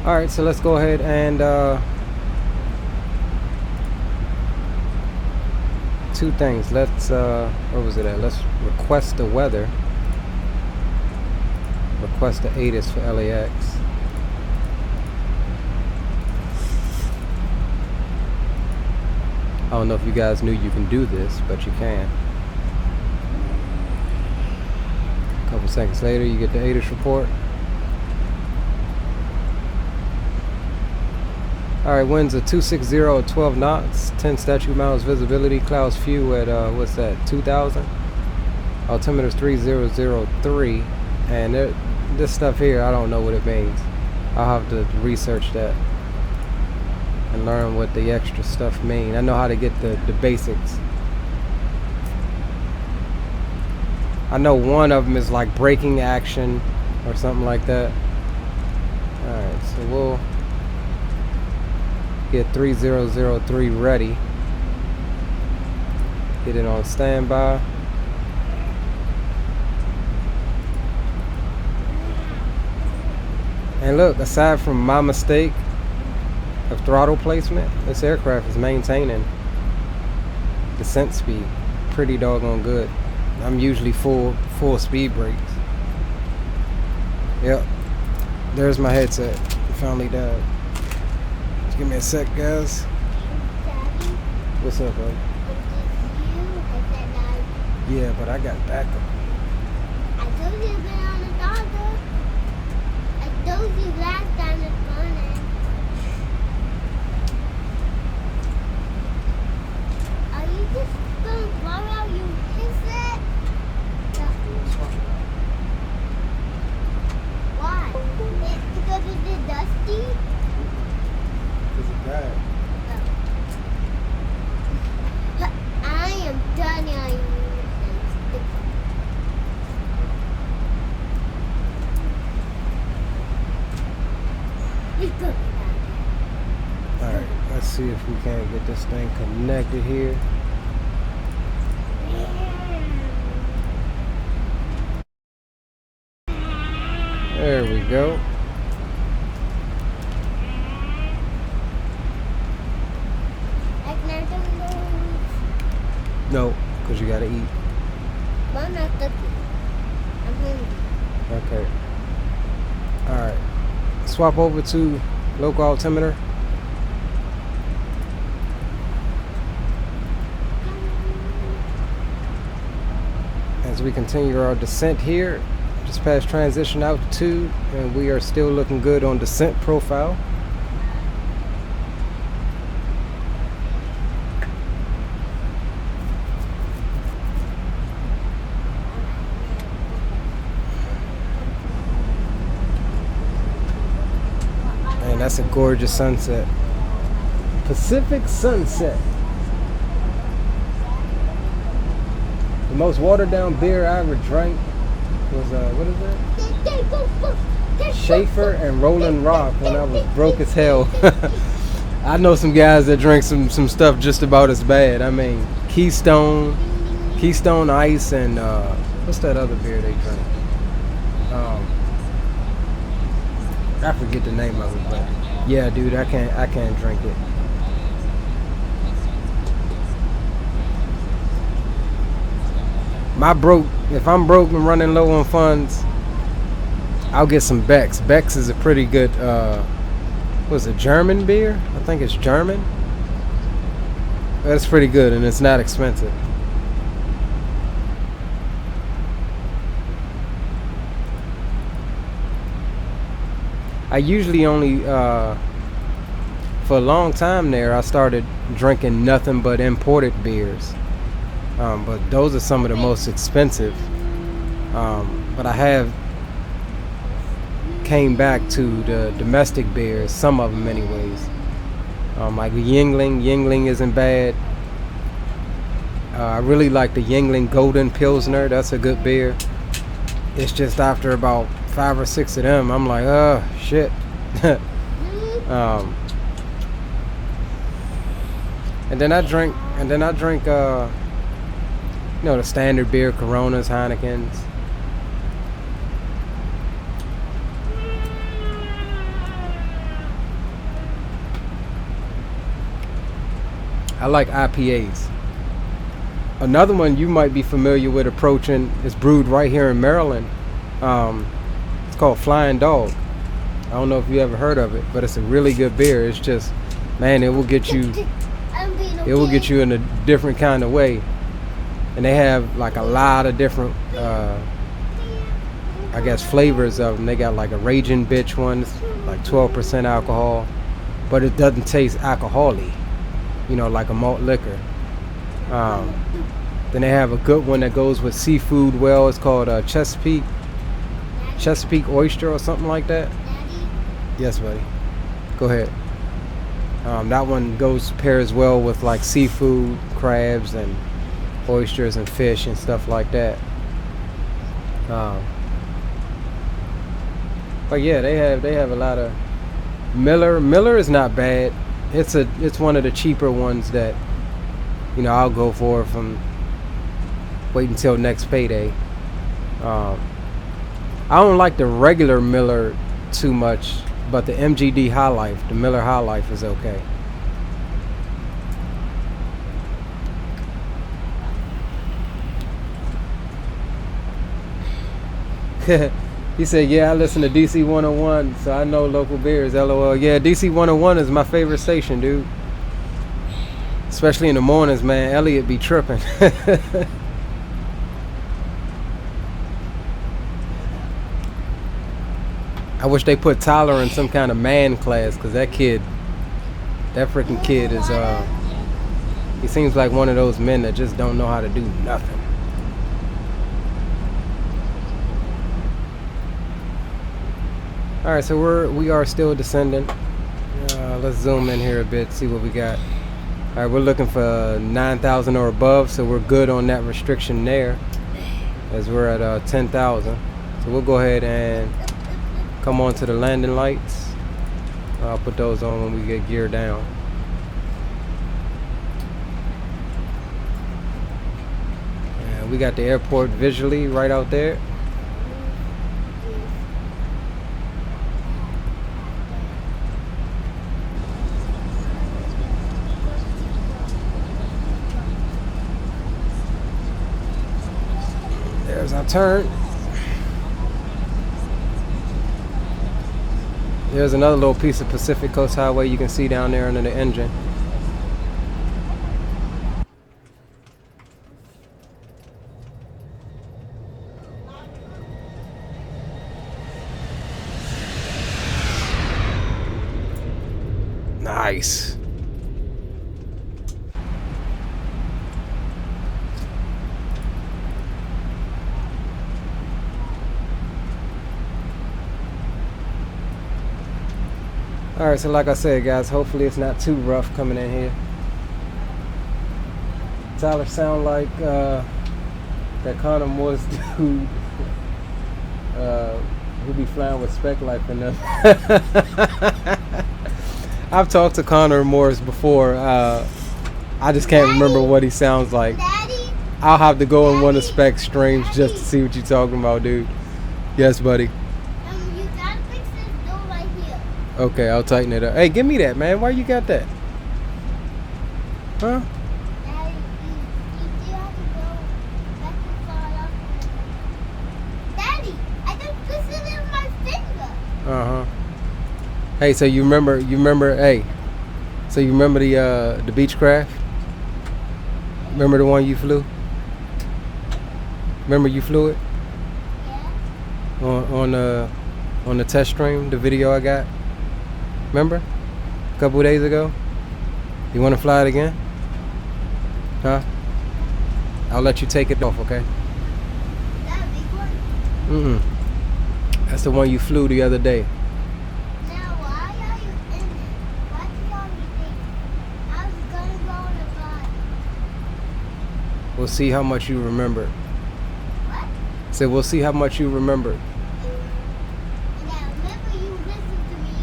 Speaker 3: Alright, so let's go ahead and two things. Let's where was it at? Let's request the weather. Request the ATIS for LAX. I don't know if you guys knew you can do this, but you can. A couple seconds later you get the ATIS report. Alright, winds at 260 at 12 knots, 10 statute miles visibility, clouds few at, what's that, 2,000? Altimeter's 3003, and this stuff here, I don't know what it means. I'll have to research that and learn what the extra stuff mean. I know how to get the basics. I know one of them is like braking action or something like that. Alright, so we'll get 3003 ready. Get it on standby. And look, aside from my mistake of throttle placement, this aircraft is maintaining descent speed pretty doggone good. I'm usually full speed brakes. Yep. There's my headset. It finally died. Just give me a sec, guys.
Speaker 1: Daddy,
Speaker 3: What's up, bud? Yeah, but I got backup.
Speaker 1: I told you to be on the doctor. I told you last time this morning. Are you just going to borrow your headset? Why? It's because it's dusty?
Speaker 3: Is it bad?
Speaker 1: I am done on you.
Speaker 3: Alright, let's see if we can't get this thing connected here. There we go. No, because you gotta eat.
Speaker 1: But I'm not cooking. I'm hungry.
Speaker 3: Okay. Alright. Swap over to local altimeter. As we continue our descent here, just past transition altitude, and we are still looking good on descent profile. And that's a gorgeous sunset. Pacific sunset. The most watered down beer I ever drank was what is that? Schaefer and Rolling Rock when I was broke as hell. I know some guys that drink some stuff just about as bad. I mean, Keystone Ice, and what's that other beer they drink? I forget the name of it, but yeah, dude, I can't drink it. If I'm broke and running low on funds, I'll get some Beck's. Beck's is a pretty good, what's it, German beer? I think it's German. That's pretty good, and it's not expensive. I usually only, for a long time there, I started drinking nothing but imported beers. But those are some of the most expensive. But I have came back to the domestic beers, some of them anyways. Like the Yingling isn't bad. I really like the Yingling Golden Pilsner. That's a good beer. It's just after about 5 or 6 of them, I'm like, oh shit. And then I drink, you know, the standard beer, Coronas, Heinekens. I like IPAs. Another one you might be familiar with approaching is brewed right here in Maryland. It's called Flying Dog. I don't know if you ever heard of it, but it's a really good beer. It's just, man, it will get you in a different kind of way. And they have like a lot of different, I guess, flavors of them. They got like a Raging Bitch one, it's like 12% alcohol, but it doesn't taste alcohol-y, you know, like a malt liquor. Then they have a good one that goes with seafood well. It's called Chesapeake Oyster or something like that. Yes, buddy. Go ahead. That one pairs well with like seafood, crabs and oysters and fish and stuff like that. But yeah, they have a lot of Miller is not bad. It's one of the cheaper ones that, you know, I'll go for from wait until next payday. I don't like the regular Miller too much, but the MGD High Life, the Miller High Life is okay. He said, yeah, I listen to DC 101, so I know local beers, LOL. Yeah, DC 101 is my favorite station, dude. Especially in the mornings, man. Elliot be tripping. I wish they put Tyler in some kind of man class, because that freaking kid is, he seems like one of those men that just don't know how to do nothing. Alright, so we are still descending. Let's zoom in here a bit, see what we got. Alright, we're looking for 9,000 or above, so we're good on that restriction there, as we're at 10,000. So we'll go ahead and come on to the landing lights. I'll put those on when we get geared down. And we got the airport visually right out there. There's our turn. There's another little piece of Pacific Coast Highway you can see down there under the engine. Nice. Alright, so like I said, guys, hopefully it's not too rough coming in here. Tyler sound like that Connor Morse dude who be flying with Spec Life and them. I've talked to Connor Morse before. I just can't remember what he sounds like. I'll have to go in one of Spec's streams just to see what you're talking about, dude. Yes, buddy. Okay, I'll tighten it up. Hey, give me that, man. Why you got that? Huh?
Speaker 1: Daddy, you do have to go back inside
Speaker 3: Hey, so you remember, hey, so you remember the Beechcraft? Remember the one you flew? Remember you flew it? Yeah. On the test stream, the video I got? Remember? A couple days ago? You want to fly it again? Huh? I'll let you take it off, okay?
Speaker 1: That big one?
Speaker 3: That's the one you flew the other day.
Speaker 1: Now, why are you in it? Why do you already think I was gonna go on a flight?
Speaker 3: We'll see how much you remember.
Speaker 1: What?
Speaker 3: So we'll see how much you remember.
Speaker 1: And I remember you listened to me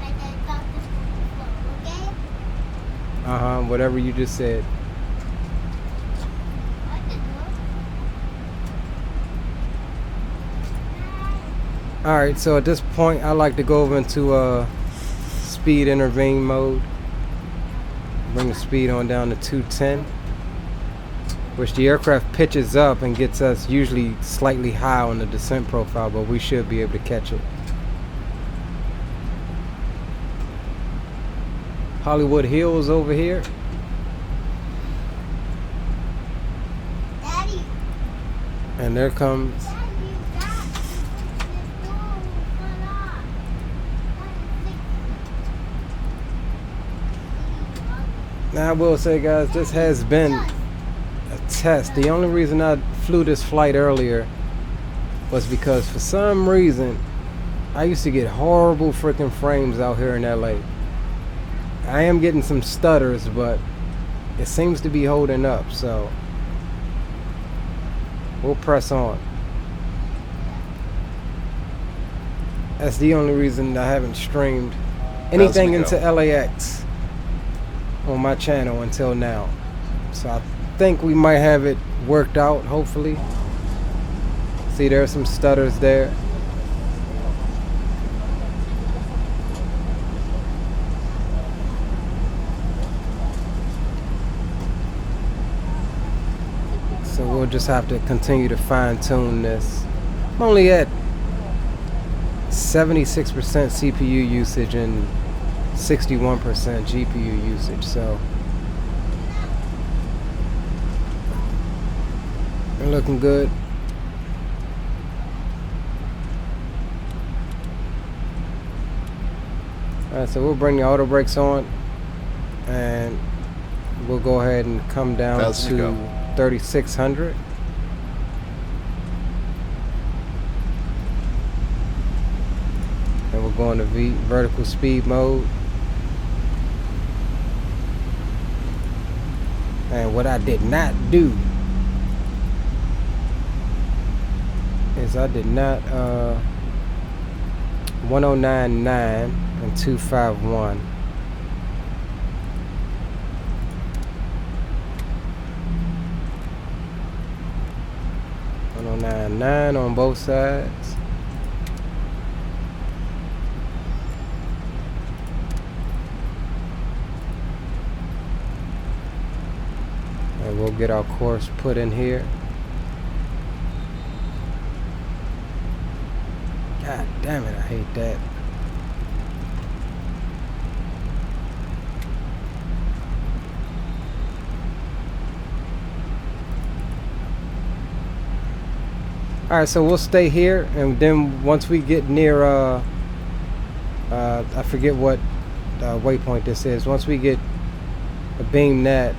Speaker 1: like I thought this was before, okay?
Speaker 3: Whatever you just said.
Speaker 1: What the door?
Speaker 3: Alright, so at this point I like to go over into speed intervene mode. Bring the speed on down to 210. Which the aircraft pitches up and gets us usually slightly high on the descent profile, but we should be able to catch it. Hollywood Hills over here.
Speaker 1: Daddy,
Speaker 3: And there comes
Speaker 1: Daddy, you got this door will fall off.
Speaker 3: Now I will say, guys, this has been a test. The only reason I flew this flight earlier was because for some reason I used to get horrible freaking frames out here in LA. I am getting some stutters, but it seems to be holding up, so we'll press on. That's the only reason I haven't streamed anything into LAX on my channel until now. So I think we might have it worked out, hopefully. See, there's some stutters there. So we'll just have to continue to fine-tune this. I'm only at 76% CPU usage and 61% GPU usage, so we're looking good. Alright, so we'll bring the auto brakes on and we'll go ahead and come down to 3,600. And we'll go into vertical speed mode. And what I did not do is I did not 1099 and 251. 1099 on both sides. And we'll get our course put in here. God damn it, I hate that. Alright, so we'll stay here, and then once we get near I forget what waypoint this is. Once we get a beam net,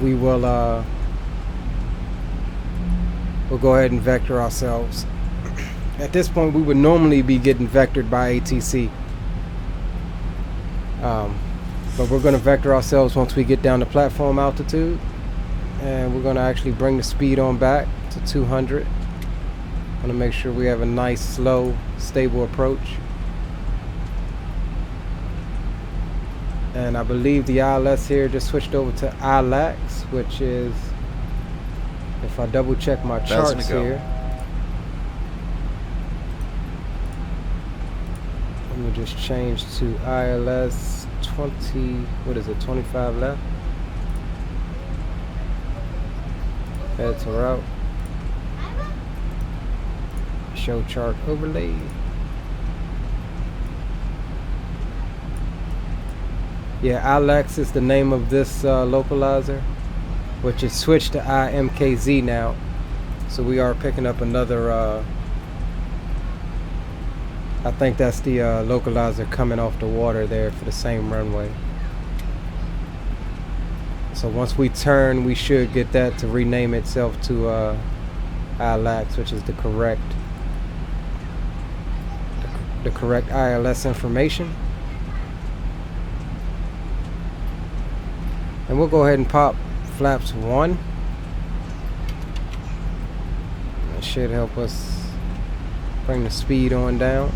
Speaker 3: we will we'll go ahead and vector ourselves. At this point we would normally be getting vectored by ATC, but we're going to vector ourselves once we get down to platform altitude, and we're going to actually bring the speed on back to 200. I want to make sure we have a nice, slow, stable approach. And I believe the ILS here just switched over to ILAX, which is, if I double check my charts here, let me just change to ILS 20, what is it, 25 left? Head to route. Show chart overlay. Yeah, KLAX is the name of this localizer, which is switched to IMKZ now. So we are picking up another, I think that's the localizer coming off the water there for the same runway. So once we turn, we should get that to rename itself to KLAX, which is the correct ILS information. And we'll go ahead and pop flaps 1. That should help us bring the speed on down.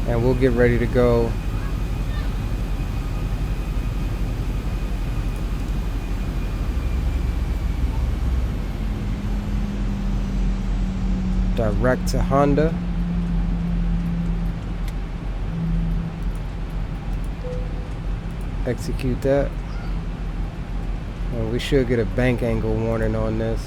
Speaker 3: And we'll get ready to go. Direct to Honda. Execute that. And we should get a bank angle warning on this.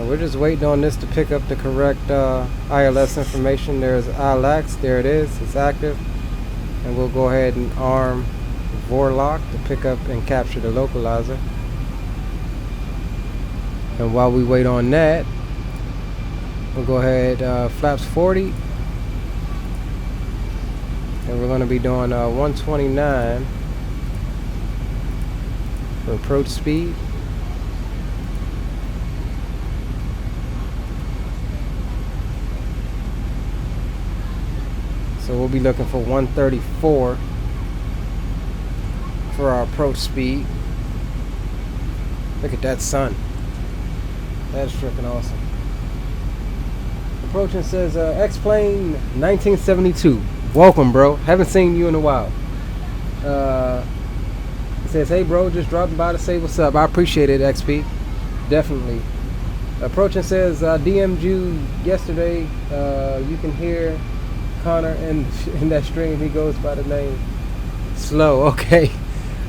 Speaker 3: We're just waiting on this to pick up the correct ILS information. There's KLAX, there it is, it's active. And we'll go ahead and arm Vorlock to pick up and capture the localizer. And while we wait on that, we'll go ahead, flaps 40. And we're going to be doing 129 for approach speed. So we'll be looking for 134 for our approach speed. Look at that sun. That's freaking awesome. Approaching says XPlane 1972. Welcome, bro. Haven't seen you in a while. It says, hey, bro, just dropping by to say what's up. I appreciate it, XP. Definitely. Approaching says, DM'd you yesterday. You can hear Connor in that stream. He goes by the name Slow. Okay,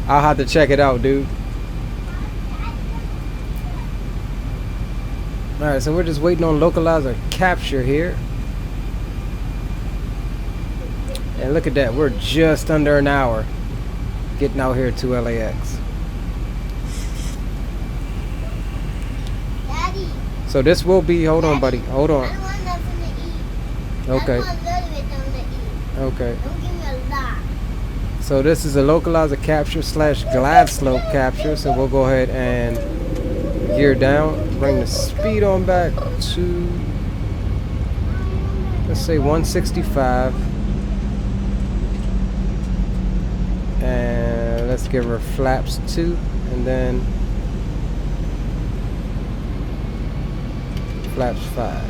Speaker 3: I'll have to check it out, dude. Alright, so we're just waiting on localizer capture here. And look at that, we're just under an hour getting out here to LAX.
Speaker 1: Daddy,
Speaker 3: So this will be, hold on buddy, hold on.
Speaker 1: I want nothing to eat.
Speaker 3: Okay.
Speaker 1: I want a little bit something to eat.
Speaker 3: Okay.
Speaker 1: Don't give me a lot.
Speaker 3: So this is a localizer capture / glide slope capture. So we'll go ahead and gear down, bring the speed on back to, let's say 165. And let's give her flaps 2 and then flaps 5.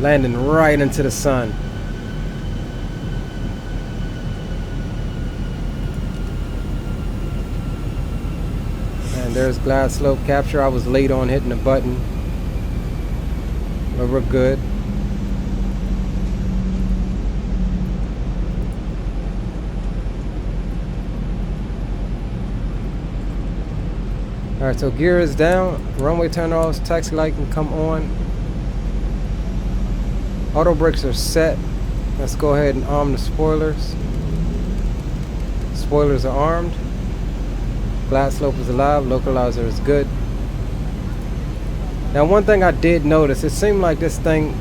Speaker 3: Landing right into the sun. And there's glide slope capture. I was late on hitting the button, but we're good. Alright, so gear is down, runway turn offs, taxi light can come on. Auto brakes are set. Let's go ahead and arm the spoilers. Spoilers are armed. Glide slope is alive, localizer is good. Now one thing I did notice, it seemed like this thing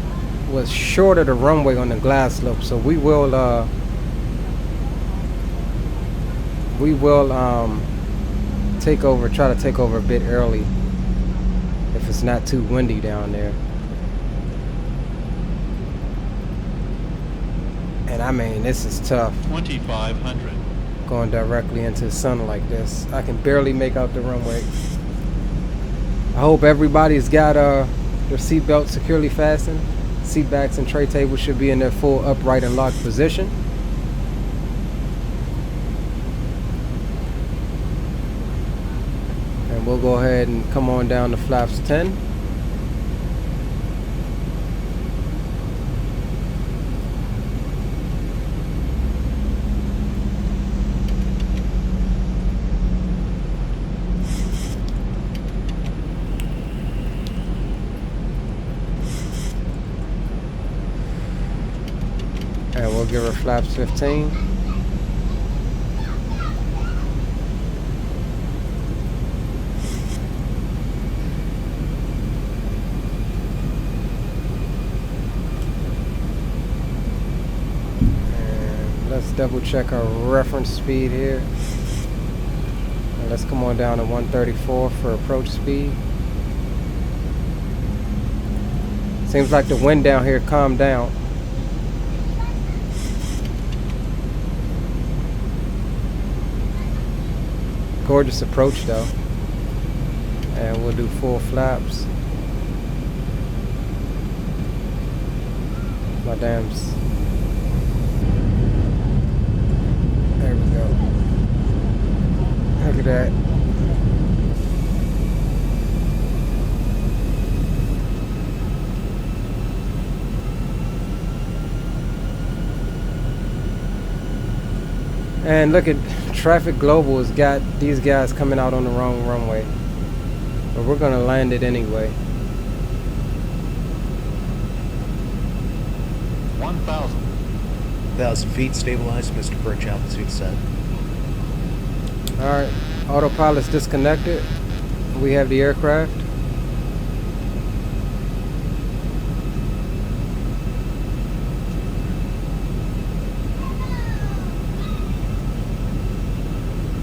Speaker 3: was shorter the runway on the glide slope, so we will try to take over a bit early if it's not too windy down there. And I mean, this is tough.
Speaker 10: 2500.
Speaker 3: going directly into the sun like this. I can barely make out the runway. I hope everybody's got their seat belts securely fastened. Seat backs and tray tables should be in their full upright and locked position. And we'll go ahead and come on down to flaps 10. And we'll give her flaps 15. And let's double check our reference speed here. And let's come on down to 134 for approach speed. Seems like the wind down here calmed down. Gorgeous approach though. And we'll do full flaps. My dams. There we go. Look at that. And look at Traffic Global has got these guys coming out on the wrong runway. But we're gonna land it anyway.
Speaker 9: 1,000 feet stabilized, Mr. Perch, altitude set.
Speaker 3: Alright, autopilot's disconnected. We have the aircraft.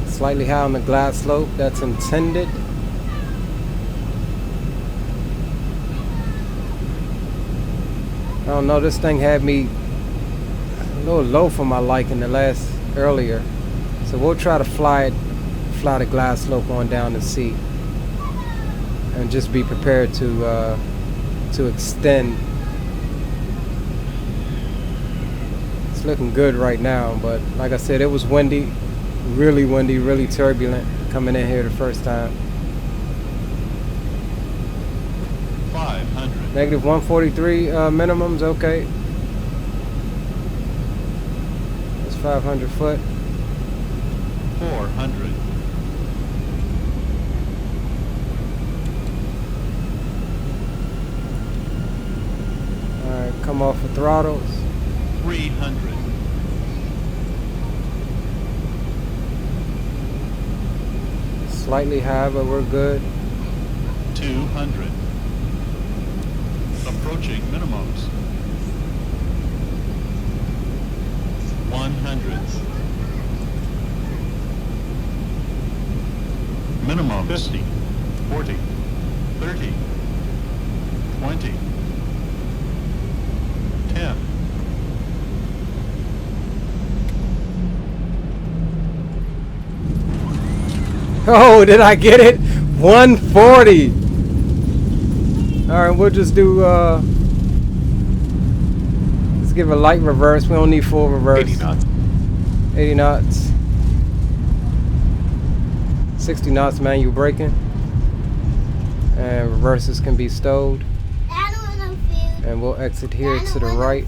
Speaker 3: Slightly high on the glide slope, that's intended. I don't know, this thing had me a little low for my liking earlier. So we'll try to fly the glide slope on down and see. And just be prepared to extend. It's looking good right now, but like I said, it was windy. Really windy, really turbulent coming in here the first time.
Speaker 10: 500.
Speaker 3: Negative 143 minimums, okay. That's 500 foot.
Speaker 10: 400.
Speaker 3: Alright, come off the throttles.
Speaker 10: 300.
Speaker 3: Slightly high, but we're good.
Speaker 10: 200. Approaching minimums. 100. Minimum 50, 40, 30, 20, 10.
Speaker 3: Oh, did I get it? 140. All right, we'll just do, let's give a light reverse. We don't need full reverse.
Speaker 9: 80 knots.
Speaker 3: 80 knots. 60 knots manual braking. And reverses can be stowed. And we'll exit here to the right.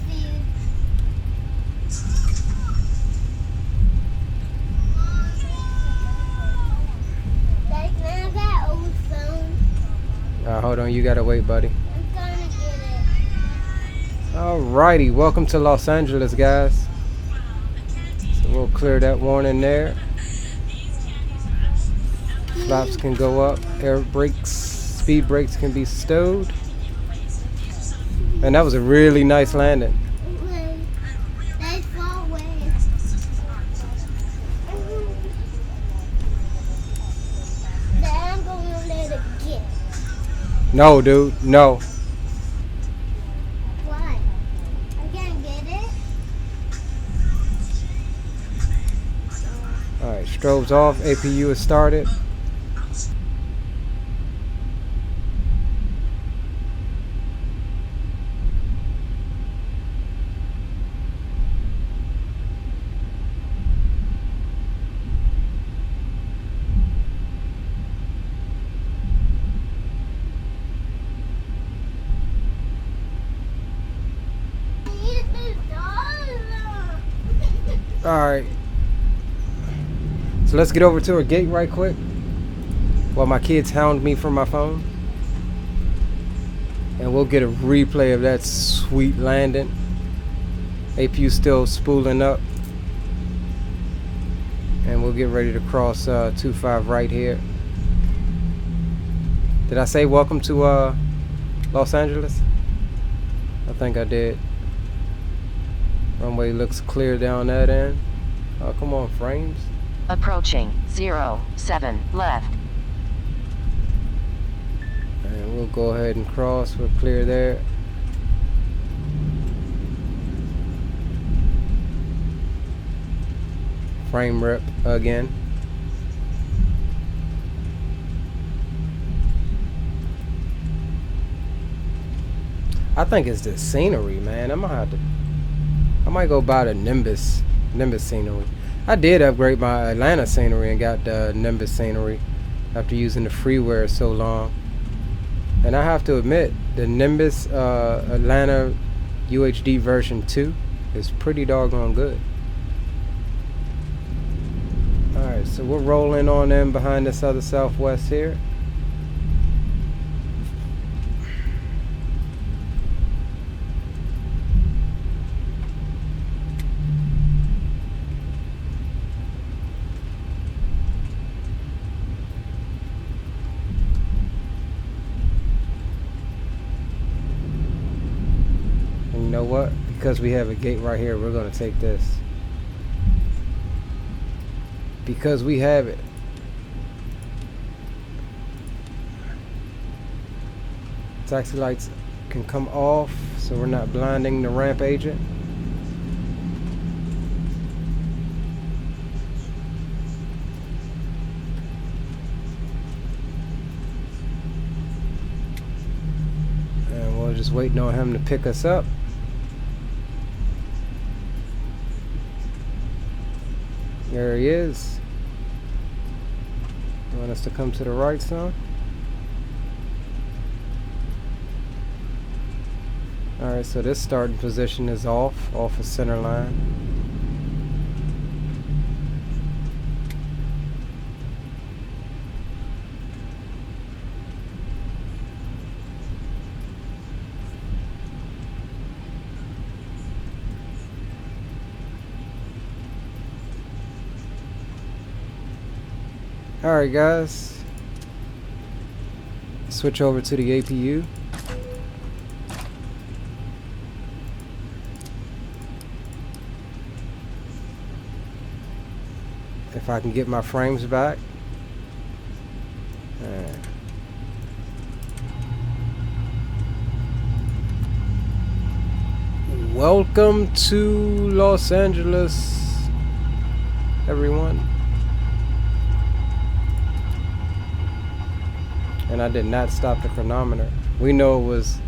Speaker 3: Hold on, you gotta wait, buddy.
Speaker 1: I'm gonna get it.
Speaker 3: Alrighty, welcome to Los Angeles, guys. So we'll clear that warning there. Flaps can go up, air brakes, speed brakes can be stowed. And that was a really nice landing.
Speaker 1: That's far away. Then I'm gonna let it get.
Speaker 3: No, dude, no.
Speaker 1: Why? I can't get it.
Speaker 3: Strobes off. APU is started. Alright. So let's get over to our gate right quick while my kids hound me from my phone. And we'll get a replay of that sweet landing. APU still spooling up. And we'll get ready to cross 25 right here. Did I say welcome to Los Angeles? I think I did. Runway looks clear down that end. Oh, come on, frames.
Speaker 7: Approaching 07 left.
Speaker 3: And we'll go ahead and cross. We're clear there. Frame rip again. I think it's the scenery, man. I might go buy the Nimbus scenery. I did upgrade my Atlanta scenery and got the Nimbus scenery after using the freeware so long. And I have to admit, the Nimbus Atlanta UHD version 2 is pretty doggone good. Alright, so we're rolling on in behind this other Southwest here. You know what? Because we have a gate right here, we're going to take this. Because we have it. Taxi lights can come off so we're not blinding the ramp agent. And we're just waiting on him to pick us up. There he is. You want us to come to the right, son? Alright, so this starting position is off of center line. Alright guys, switch over to the APU. If I can get my frames back. Welcome to Los Angeles, everyone. And I did not stop the chronometer. We know it was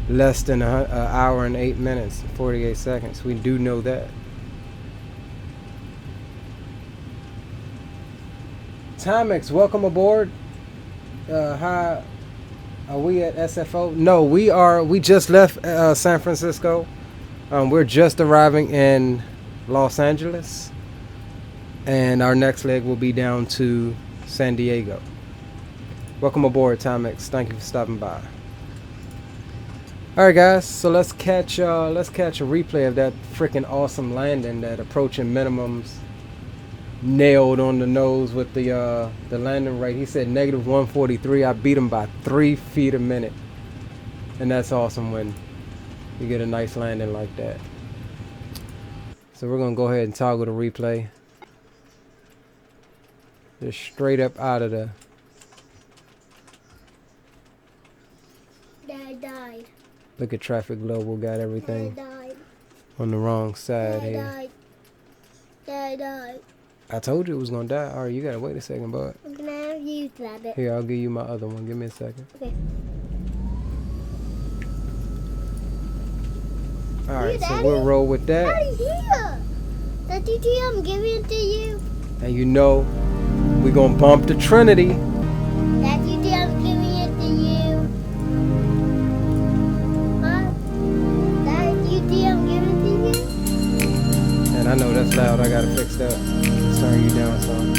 Speaker 3: less than an hour and 8 minutes and 48 seconds. We do know that. Timex, welcome aboard. Hi, are we at SFO? No, we just left San Francisco. We're just arriving in Los Angeles. And our next leg will be down to San Diego. Welcome aboard, Timex. Thank you for stopping by. All right, guys. So let's catch a replay of that freaking awesome landing. That approaching minimums nailed on the nose with the landing rate. He said -143. I beat him by 3 feet a minute, and that's awesome when you get a nice landing like that. So we're gonna go ahead and toggle the replay. Just straight up out of the.
Speaker 1: Dad died.
Speaker 3: Look at Traffic Global, got everything
Speaker 1: Dad died.
Speaker 3: on the wrong side
Speaker 1: Dad
Speaker 3: here.
Speaker 1: died. Dad died.
Speaker 3: I told you it was gonna die. Alright, you gotta wait a second, bud.
Speaker 1: I'm gonna use that.
Speaker 3: Here, I'll give you my other one. Give me a second.
Speaker 1: Okay.
Speaker 3: Alright, so
Speaker 1: Daddy?
Speaker 3: we'll roll with that.
Speaker 1: Daddy, here. Daddy, I'm giving it to you.
Speaker 3: And you know, we're gonna bump the Trinity.
Speaker 1: Daddy, I'm giving it to you. Huh? Daddy, I'm giving it to you.
Speaker 3: And I know that's loud. I gotta fix that. Let's turn you down some.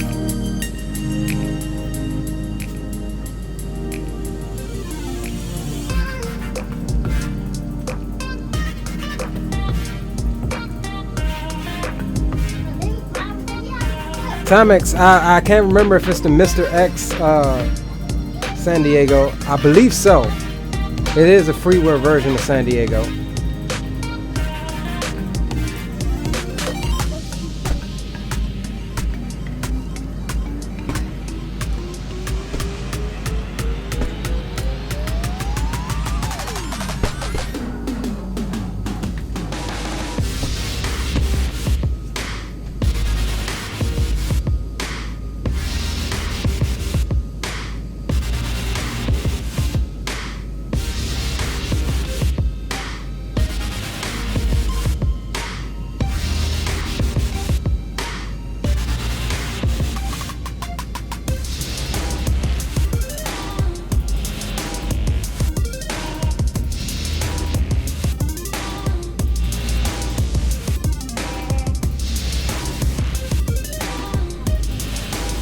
Speaker 3: Timex, I can't remember if it's the Mr. X San Diego. I believe so. It is a freeware version of San Diego.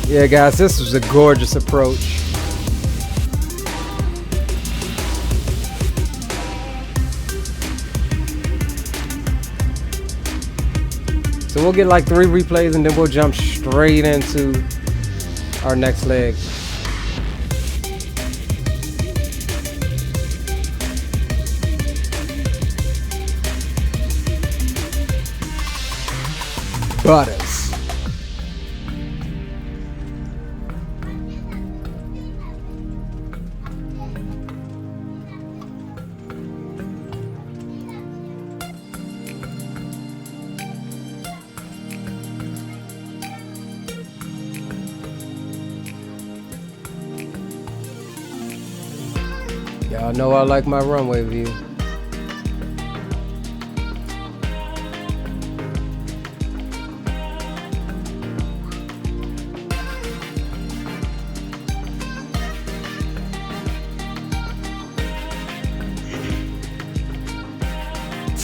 Speaker 3: Yeah, guys, this was a gorgeous approach. So we'll get like 3 replays and then we'll jump straight into our next leg. Butters. Y'all know I like my runway view.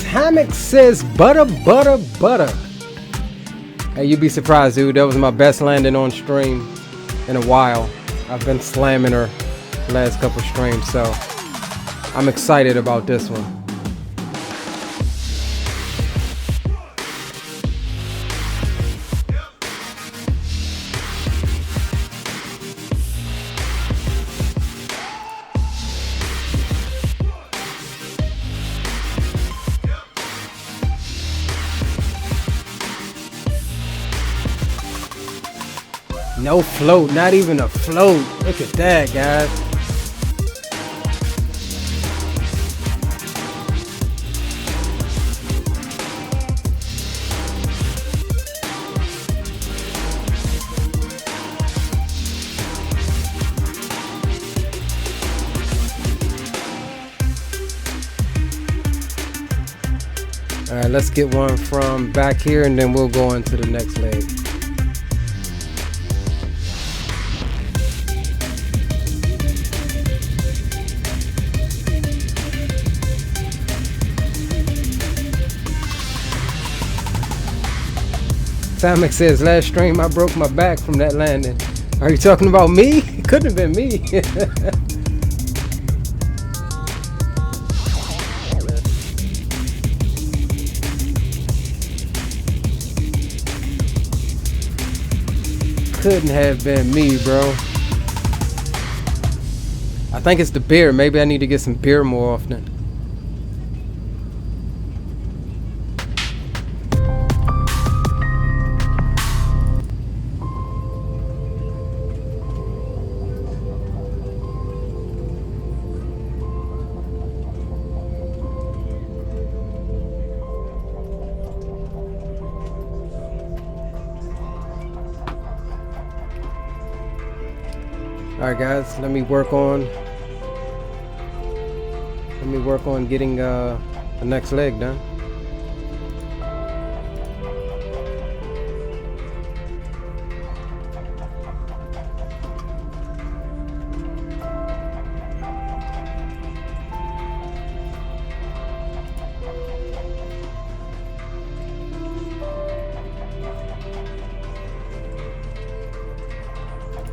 Speaker 3: Hammock says butter, butter, butter. Hey, you'd be surprised, dude. That was my best landing on stream in a while. I've been slamming her last couple streams, so I'm excited about this one. No float, not even a float. Look at that, guys. All right, let's get one from back here and then we'll go into the next leg. Samek says, last stream I broke my back from that landing. Are you talking about me? It couldn't have been me. Couldn't have been me, bro. I think it's the beer. Maybe I need to get some beer more often. Alright guys, let me work on getting the next leg done.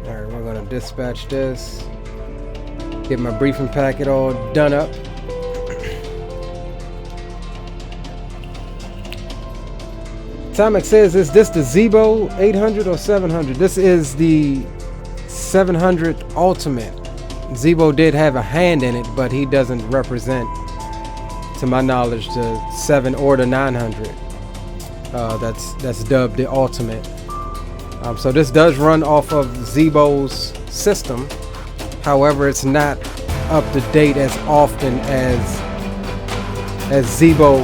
Speaker 3: Alright, we're gonna dispatch this, get my briefing packet all done up. Tomic says, is this the Zebo 800 or 700? This is the 700 Ultimate. Zebo did have a hand in it, but he doesn't represent, to my knowledge, the 7 or the 900. That's dubbed the Ultimate. So this does run off of Zebo's system. However, it's not up to date as often as Zebo.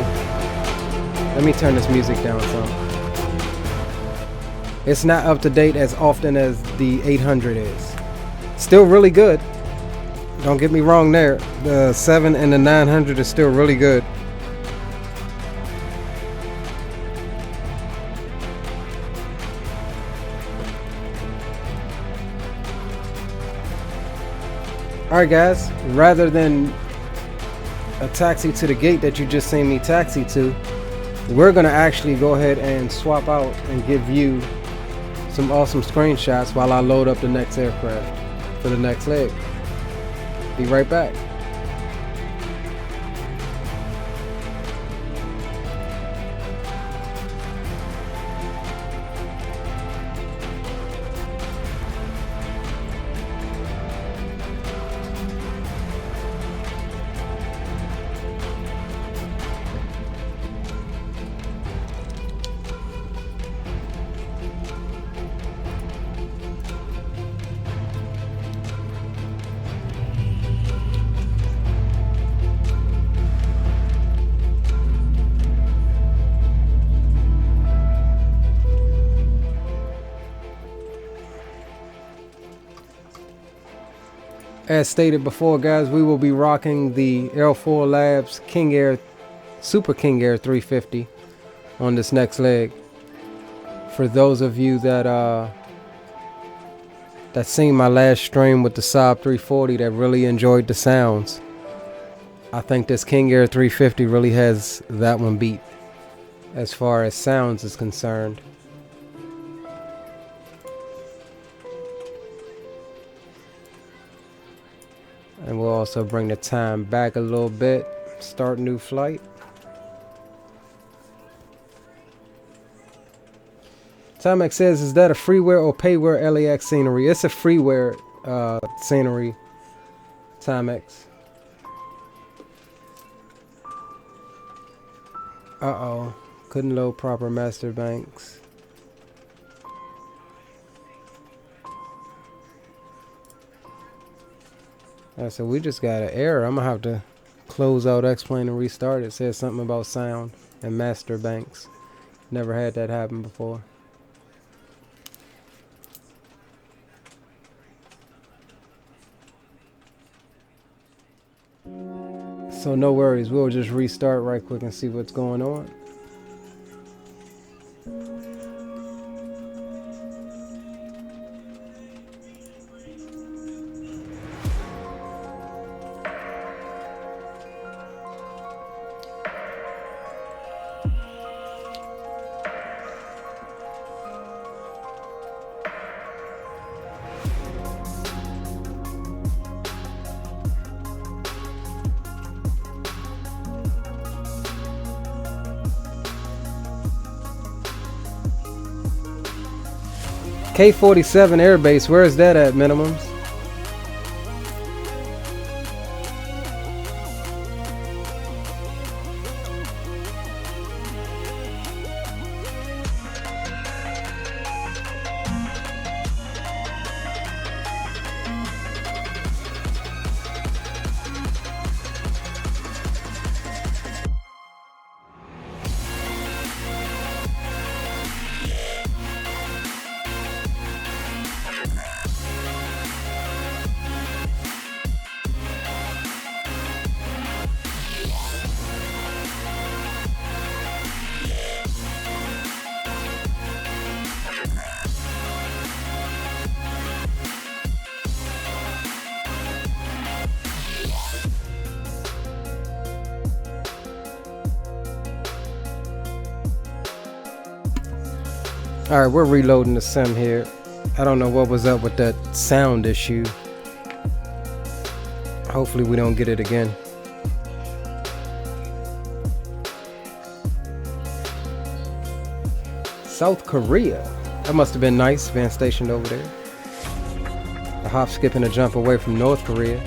Speaker 3: Let me turn this music down some. It's not up to date as often as the 800 is. Still really good. Don't get me wrong there. The 7 and the 900 is still really good. Alright guys, rather than a taxi to the gate that you just seen me taxi to, we're gonna actually go ahead and swap out and give you some awesome screenshots while I load up the next aircraft for the next leg. Be right back. As stated before, guys, we will be rocking the L4 Labs King Air, Super King Air 350 on this next leg. For those of you that seen my last stream with the Saab 340 that really enjoyed the sounds, I think this King Air 350 really has that one beat as far as sounds is concerned. And we'll also bring the time back a little bit. Start new flight. Tomic says, is that a freeware or payware LAX scenery? It's a freeware scenery, Tomic. Uh-oh. Couldn't load proper master banks. So we just got an error. I'm gonna have to close out XPlane and restart it. It says something about sound and master banks. Never had that happen before. So no worries, we'll just restart right quick and see what's going on. K-47 Air Base, where is that at, minimums? Alright, we're reloading the sim here. I don't know what was up with that sound issue. Hopefully we don't get it again. South Korea. That must have been nice being stationed over there. A hop, skip, and a jump away from North Korea.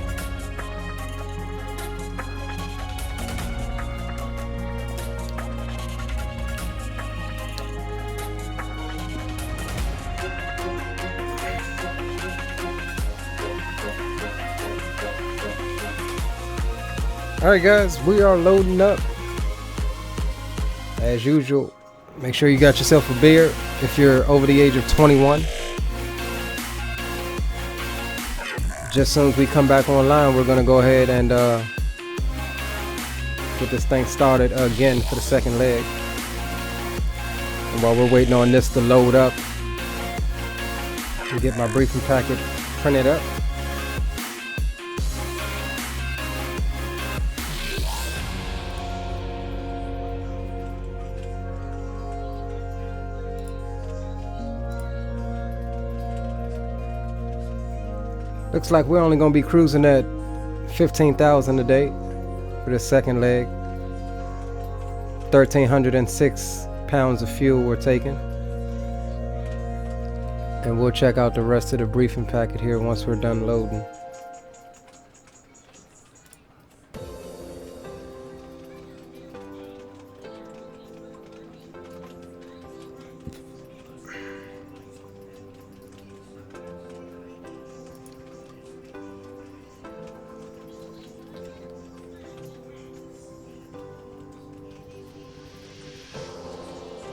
Speaker 3: Alright guys, we are loading up. As usual, make sure you got yourself a beer if you're over the age of 21. Just as soon as we come back online, we're going to go ahead and get this thing started again for the second leg. And while we're waiting on this to load up and get my briefing packet printed up, looks like we're only going to be cruising at 15,000 a day for the second leg. 1,306 pounds of fuel we're taking. And we'll check out the rest of the briefing packet here once we're done loading.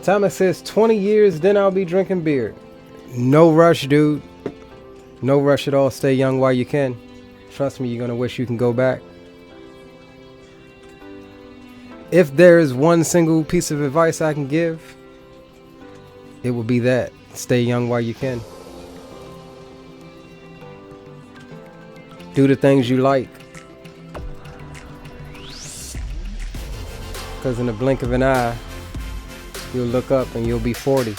Speaker 3: Thomas says 20 years, then I'll be drinking beer. No rush, dude. No rush at all. Stay young while you can. Trust me, you're going to wish you can go back. If there is one single piece of advice I can give, it would be that. Stay young while you can. Do the things you like. Because in the blink of an eye, you'll look up and you'll be 40.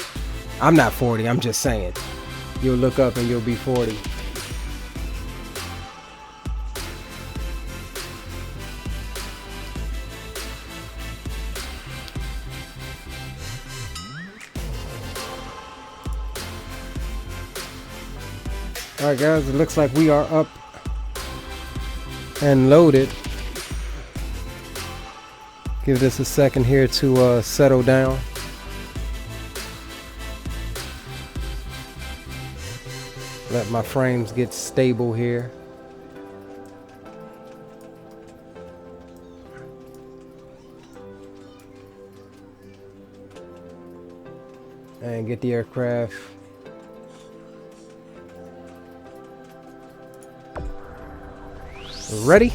Speaker 3: I'm not 40, I'm just saying. You'll look up and you'll be 40. Alright guys, it looks like we are up and loaded. Give this a second here to settle down. Let my frames get stable here. And get the aircraft ready.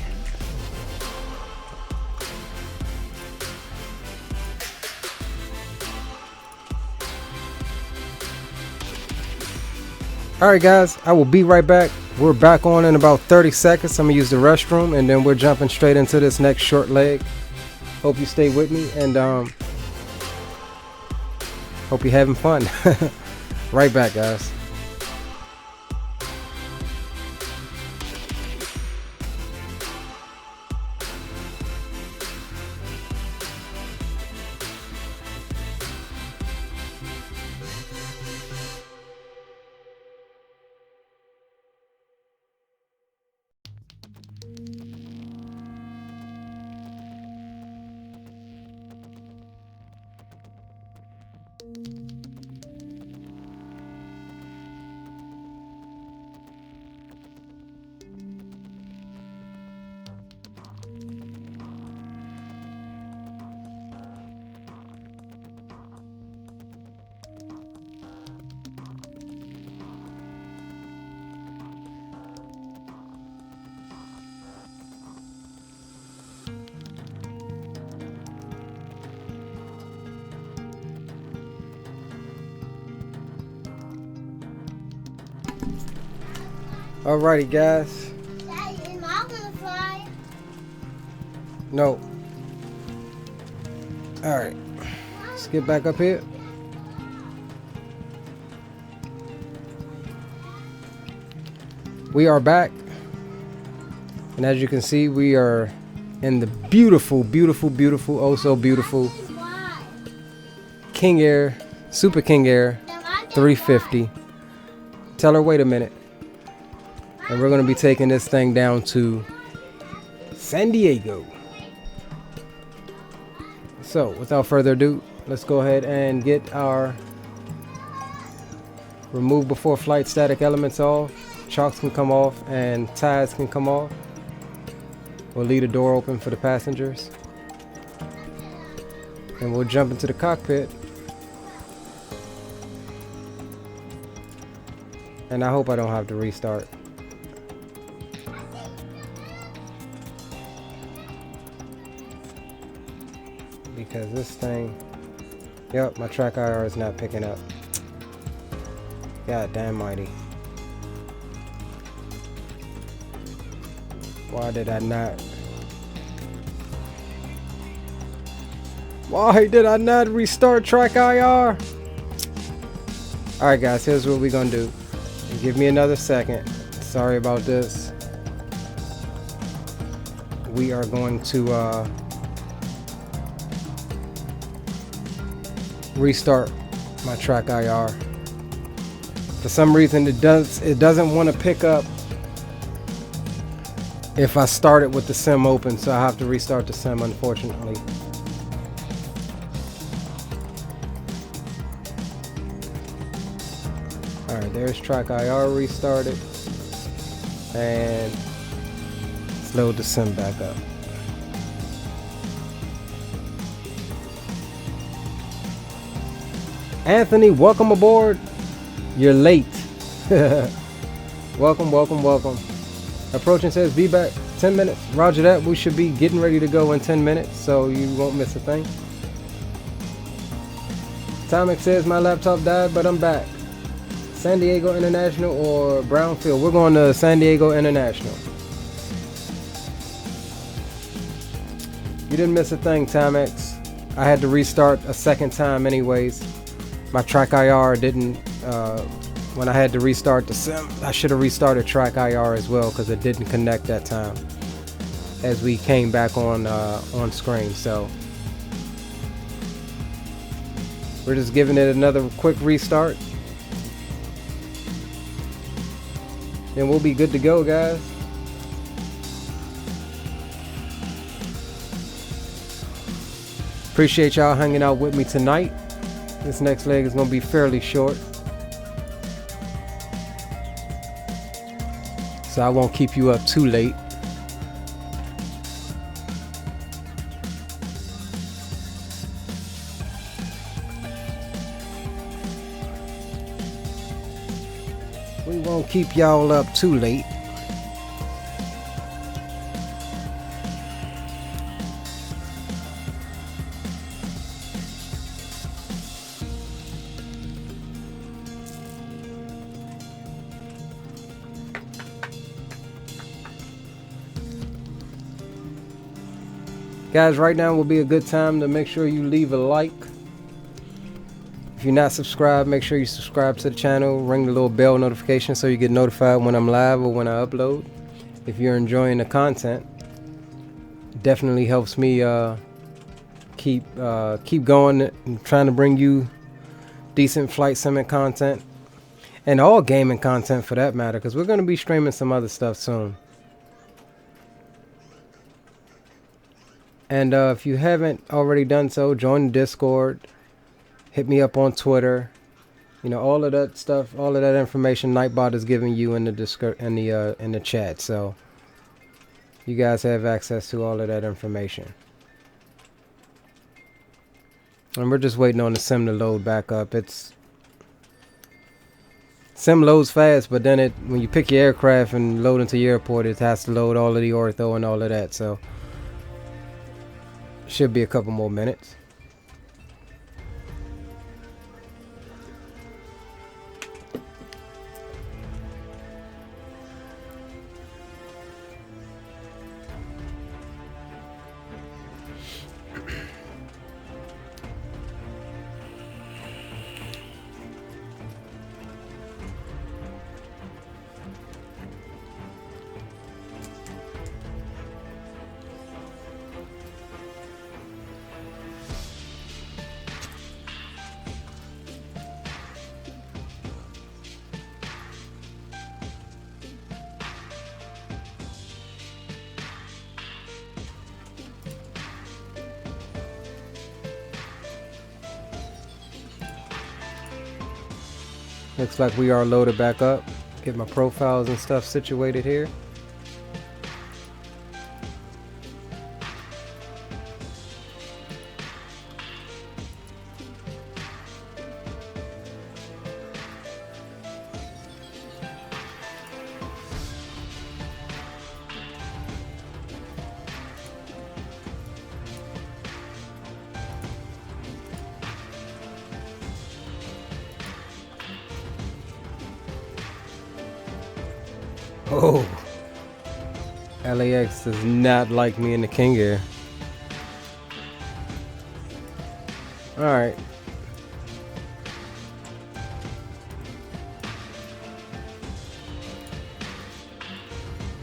Speaker 3: Alright guys, I will be right back. We're back on in about 30 seconds. I'm going to use the restroom and then we're jumping straight into this next short leg. Hope you stay with me and hope you're having fun. Right back guys. Alrighty guys.
Speaker 1: Daddy, is Mom gonna fly?
Speaker 3: No. Alright. Let's get back up here. We are back, and as you can see, we are in the beautiful, beautiful, beautiful, oh so beautiful King Air, Super King Air 350. Tell her wait a minute, and we're going to be taking this thing down to San Diego. So without further ado, let's go ahead and get our remove before flight static elements off. Chocks can come off and ties can come off. We'll leave the door open for the passengers, and we'll jump into the cockpit. And I hope I don't have to restart. Because this thing, yep, my track IR is not picking up. God damn mighty. Why did I not? Why did I not restart track IR? Alright guys, here's what we're gonna do. Give me another second. Sorry about this. We are going to restart my track IR. For some reason it doesn't want to pick up if I start it with the sim open, so I have to restart the sim, unfortunately. Alright, there's track IR restarted, and let's load the sim back up. Anthony, welcome aboard. You're late. Welcome, welcome, welcome. Approaching says be back 10 minutes. Roger that. We should be getting ready to go in 10 minutes, so you won't miss a thing. Tomic says my laptop died, but I'm back. San Diego International or Brownfield? We're going to San Diego International. You didn't miss a thing, Timex. I had to restart a second time anyways. My track IR didn't, when I had to restart the sim, I should have restarted track IR as well because it didn't connect that time as we came back on screen. So we're just giving it another quick restart. Then we'll be good to go, guys. Appreciate y'all hanging out with me tonight. This next leg is going to be fairly short, so I won't keep you up too late. We won't keep y'all up too late. Guys, right now will be a good time to make sure you leave a like. If you're not subscribed, make sure you subscribe to the channel. Ring the little bell notification so you get notified when I'm live or when I upload. If you're enjoying the content, definitely helps me keep going and trying to bring you decent flight sim content and all gaming content for that matter, because we're going to be streaming some other stuff soon. And if you haven't already done so, join the Discord. Hit me up on Twitter. You know, all of that stuff, all of that information Nightbot is giving you in the in the chat. So you guys have access to all of that information. And we're just waiting on the sim to load back up. Sim loads fast, but then when you pick your aircraft and load into your airport, it has to load all of the ortho and all of that. So should be a couple more minutes. Looks like we are loaded back up. Get my profiles and stuff situated here. Oh, LAX does not like me in the King Air. Alright.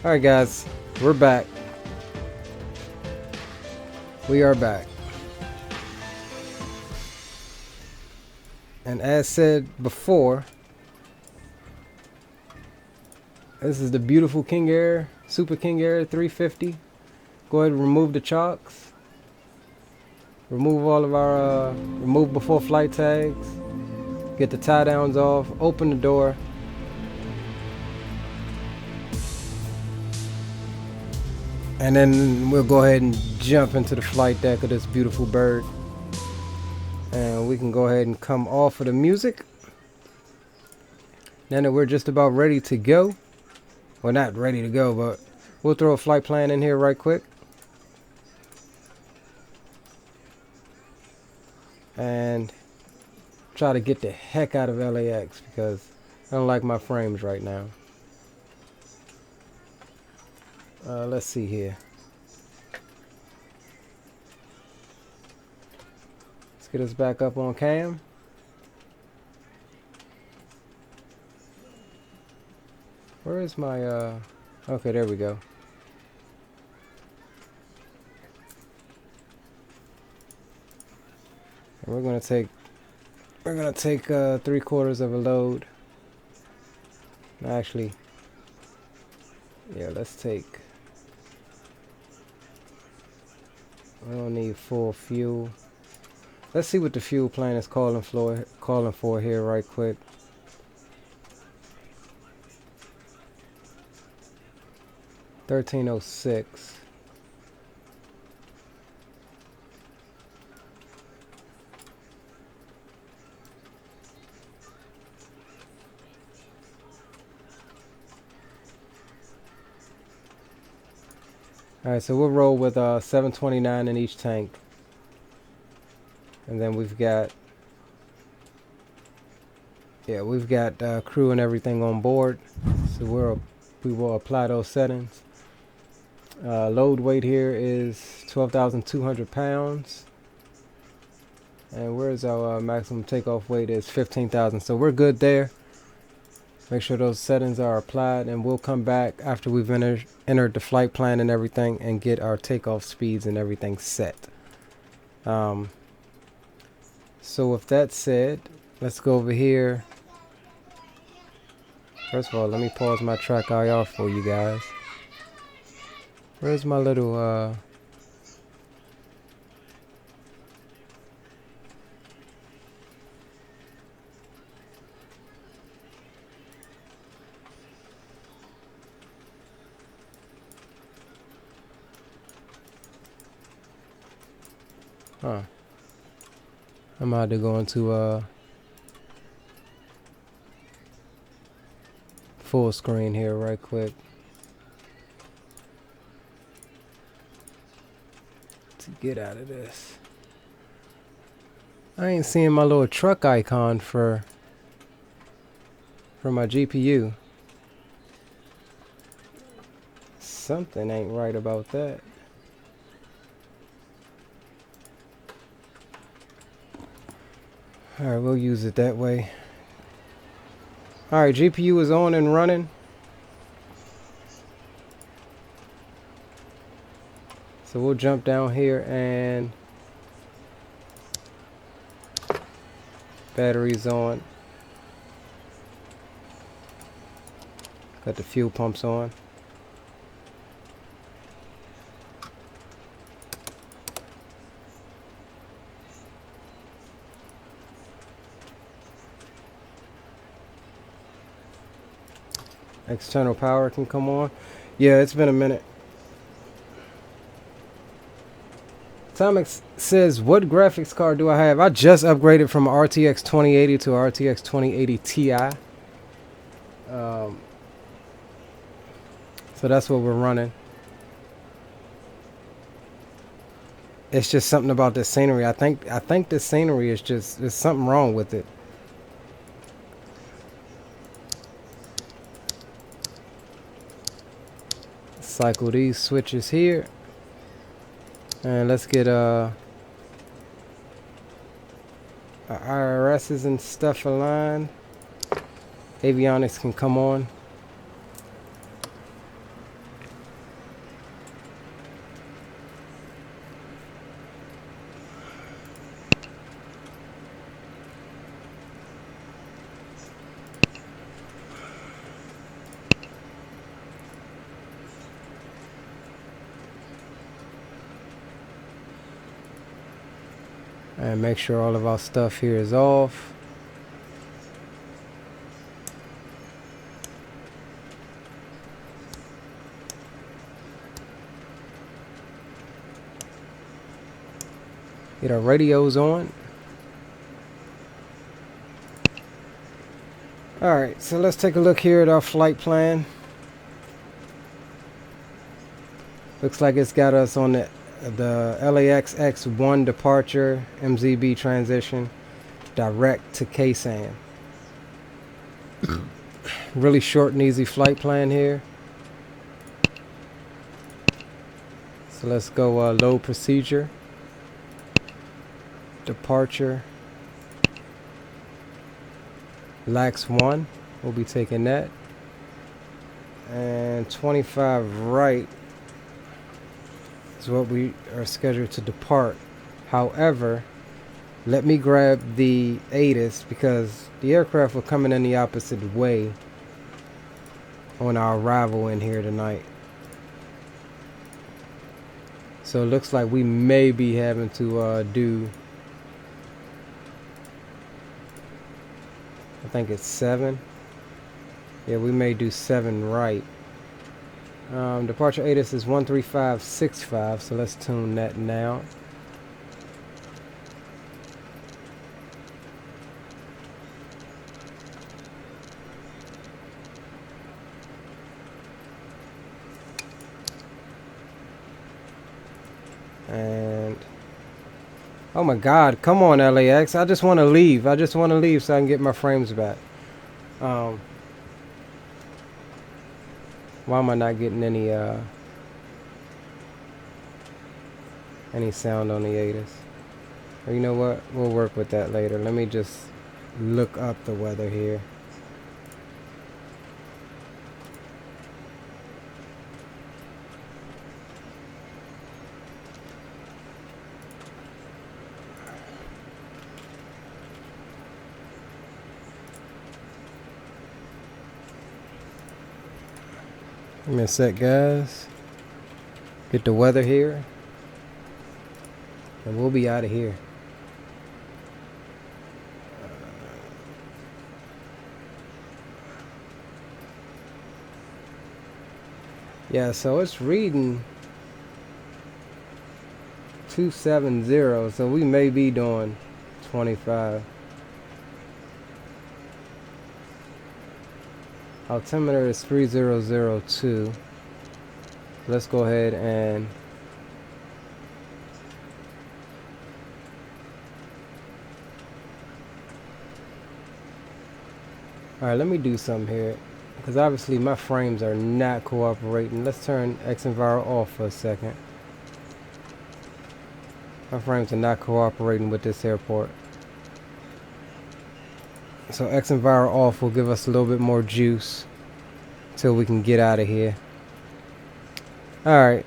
Speaker 3: Alright guys, we're back. We are back. And as said before, this is the beautiful King Air, Super King Air 350. Go ahead and remove the chocks. Remove all of our, remove before flight tags. Get the tie downs off. Open the door. And then we'll go ahead and jump into the flight deck of this beautiful bird. And we can go ahead and come off of the music. Now that we're just about ready to go. Well, not ready to go, but we'll throw a flight plan in here right quick. And try to get the heck out of LAX because I don't like my frames right now. Let's see here. Let's get us back up on cam. Where is my, okay, there we go. And we're gonna take 3/4 of a load. Actually, yeah, let's take, we don't need full fuel. Let's see what the fuel plane is calling for here right quick. $13.06. Alright, so we'll roll with 729 in each tank. And then we've got, yeah, we've got crew and everything on board. So we will apply those settings. Load weight here is 12,200 pounds. And where's our maximum takeoff weight is 15,000. So we're good there. Make sure those settings are applied, and we'll come back after we've entered the flight plan and everything and get our takeoff speeds and everything set. So with that said, let's go over here. First of all, let me pause my track IR for you guys. Where's my little I'm about to go into full screen here right quick to get out of this. I ain't seeing my little truck icon for my GPU. Something ain't right about that. Alright, we'll use it that way. Alright, GPU is on and running. So we'll jump down here and batteries on. Got the fuel pumps on. external power can come on. Yeah, it's been a minute. Tomix says, what graphics card do I have? I just upgraded from RTX 2080 to RTX 2080 Ti. So that's what we're running. It's just something about the scenery. I think the scenery is just, there's something wrong with it. Cycle these switches here. And let's get our IRSs and stuff aligned. Avionics can come on. And make sure all of our stuff here is off. Get our radios on. Alright, so let's take a look here at our flight plan. Looks like it's got us on the LAX X1 departure, MZB transition, direct to KSAN. Really short and easy flight plan here. So let's go load procedure, departure, LAX 1, we'll be taking that, and 25 right is what we are scheduled to depart. However, let me grab the ATIS because the aircraft were coming in the opposite way on our arrival in here tonight. So it looks like we may be having to do, I think it's 7. Yeah, we may do 7 right. Departure ATIS is 13565, so let's tune that now. And oh my god, come on LAX, I just want to leave. I just want to leave so I can get my frames back. Why am I not getting any sound on the ATIS? Or you know what? We'll work with that later. Let me just look up the weather here. Give me a sec, guys. Get the weather here. And we'll be out of here. Yeah, so it's reading 270, so we may be doing 25. Altimeter is 3002. Let's go ahead and alright, let me do something here because obviously my frames are not cooperating. Let's turn XEnviro off for a second. My frames are not cooperating with this airport. So XEnviro off will give us a little bit more juice till we can get out of here. Alright.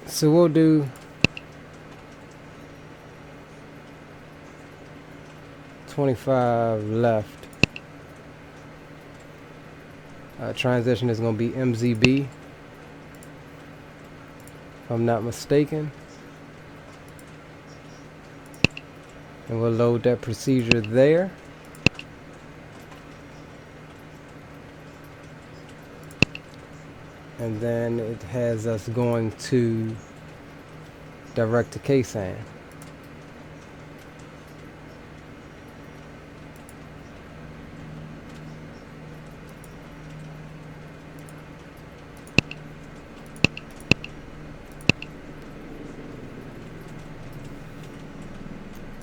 Speaker 3: So we'll do $25 left. Transition is going to be MZB, if I'm not mistaken. And we'll load that procedure there. and then it has us going to direct to K-SAN.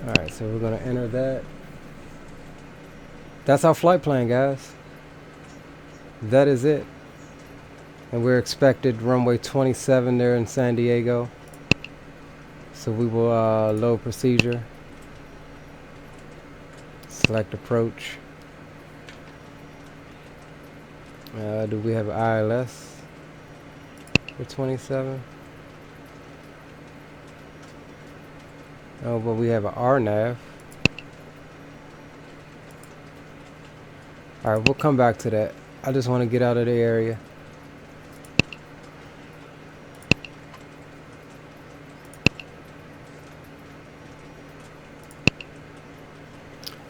Speaker 3: Alright, so we're going to enter that. That's our flight plan, guys. That is it. And we're expected runway 27 there in San Diego. So we will load procedure. Select approach. Do we have ILS for 27? Oh, but we have an RNAV. Alright, we'll come back to that. I just want to get out of the area.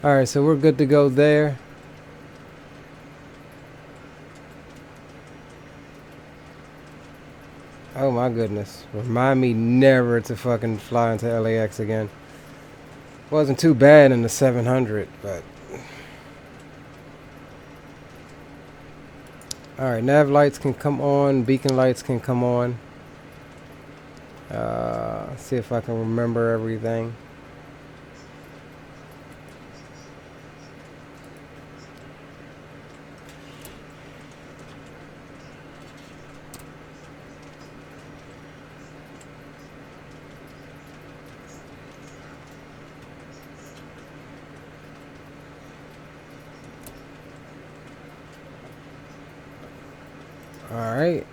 Speaker 3: Alright, so we're good to go there. Oh my goodness. Remind me never to fucking fly into LAX again. Wasn't too bad in the 700, but... Alright, nav lights can come on, beacon lights can come on. See if I can remember everything. Alright.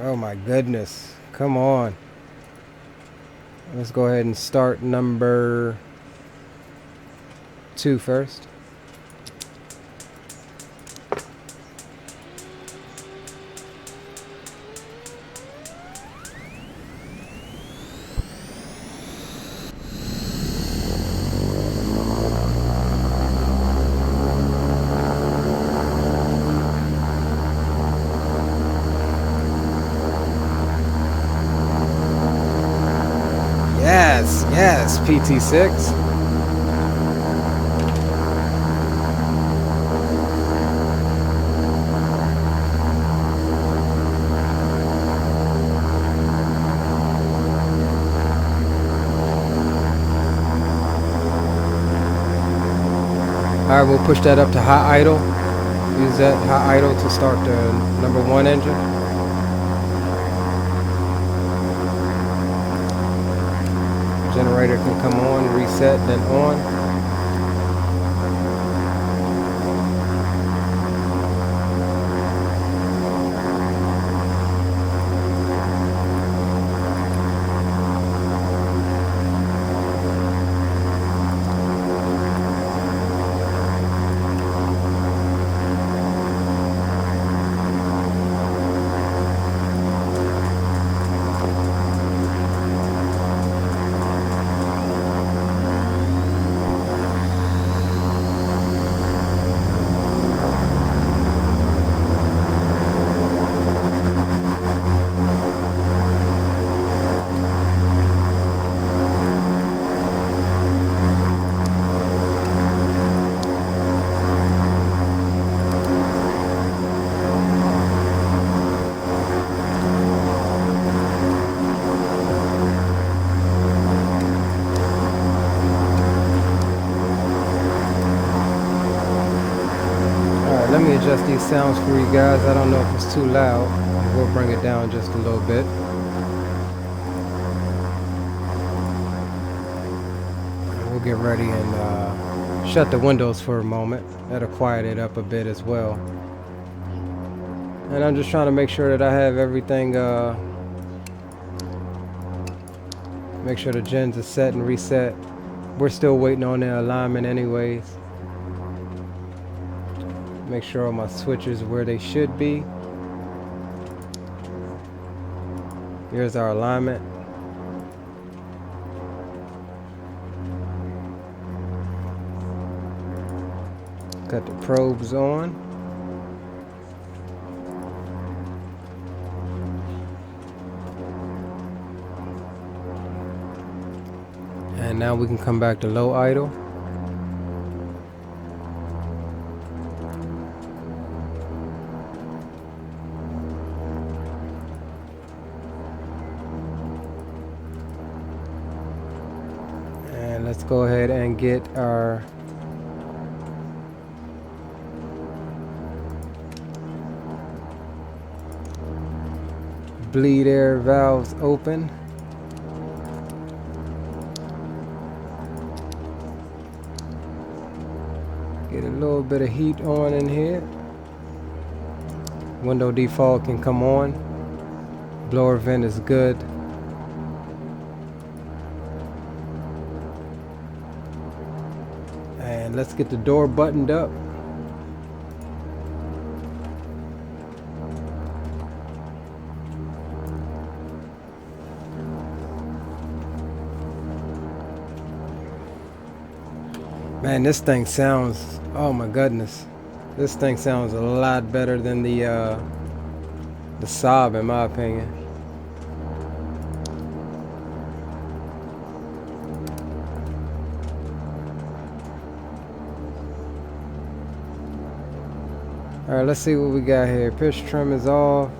Speaker 3: Oh my goodness. Come on. Let's go ahead and start number 2 first. Yes, PT6. Alright, we'll push that up to high idle. Use that high idle to start the number 1 engine. Generator can come on, reset, then on. Let me adjust these sounds for you guys. I don't know if it's too loud. We'll bring it down just a little bit. We'll get ready and shut the windows for a moment. That'll quiet it up a bit as well. And I'm just trying to make sure that I have everything, make sure the gens are set and reset. We're still waiting on their alignment anyways. Make sure all my switches are where they should be. Here's our alignment. Got the probes on. now we can come back to low idle. And let's go ahead and get our bleed air valves open. Get a little bit of heat on in here. Window default can come on. Blower vent is good. And let's get the door buttoned up. Man, this thing sounds, oh my goodness. This thing sounds a lot better than the Saab in my opinion. Alright, let's see what we got here. Pitch trim is off.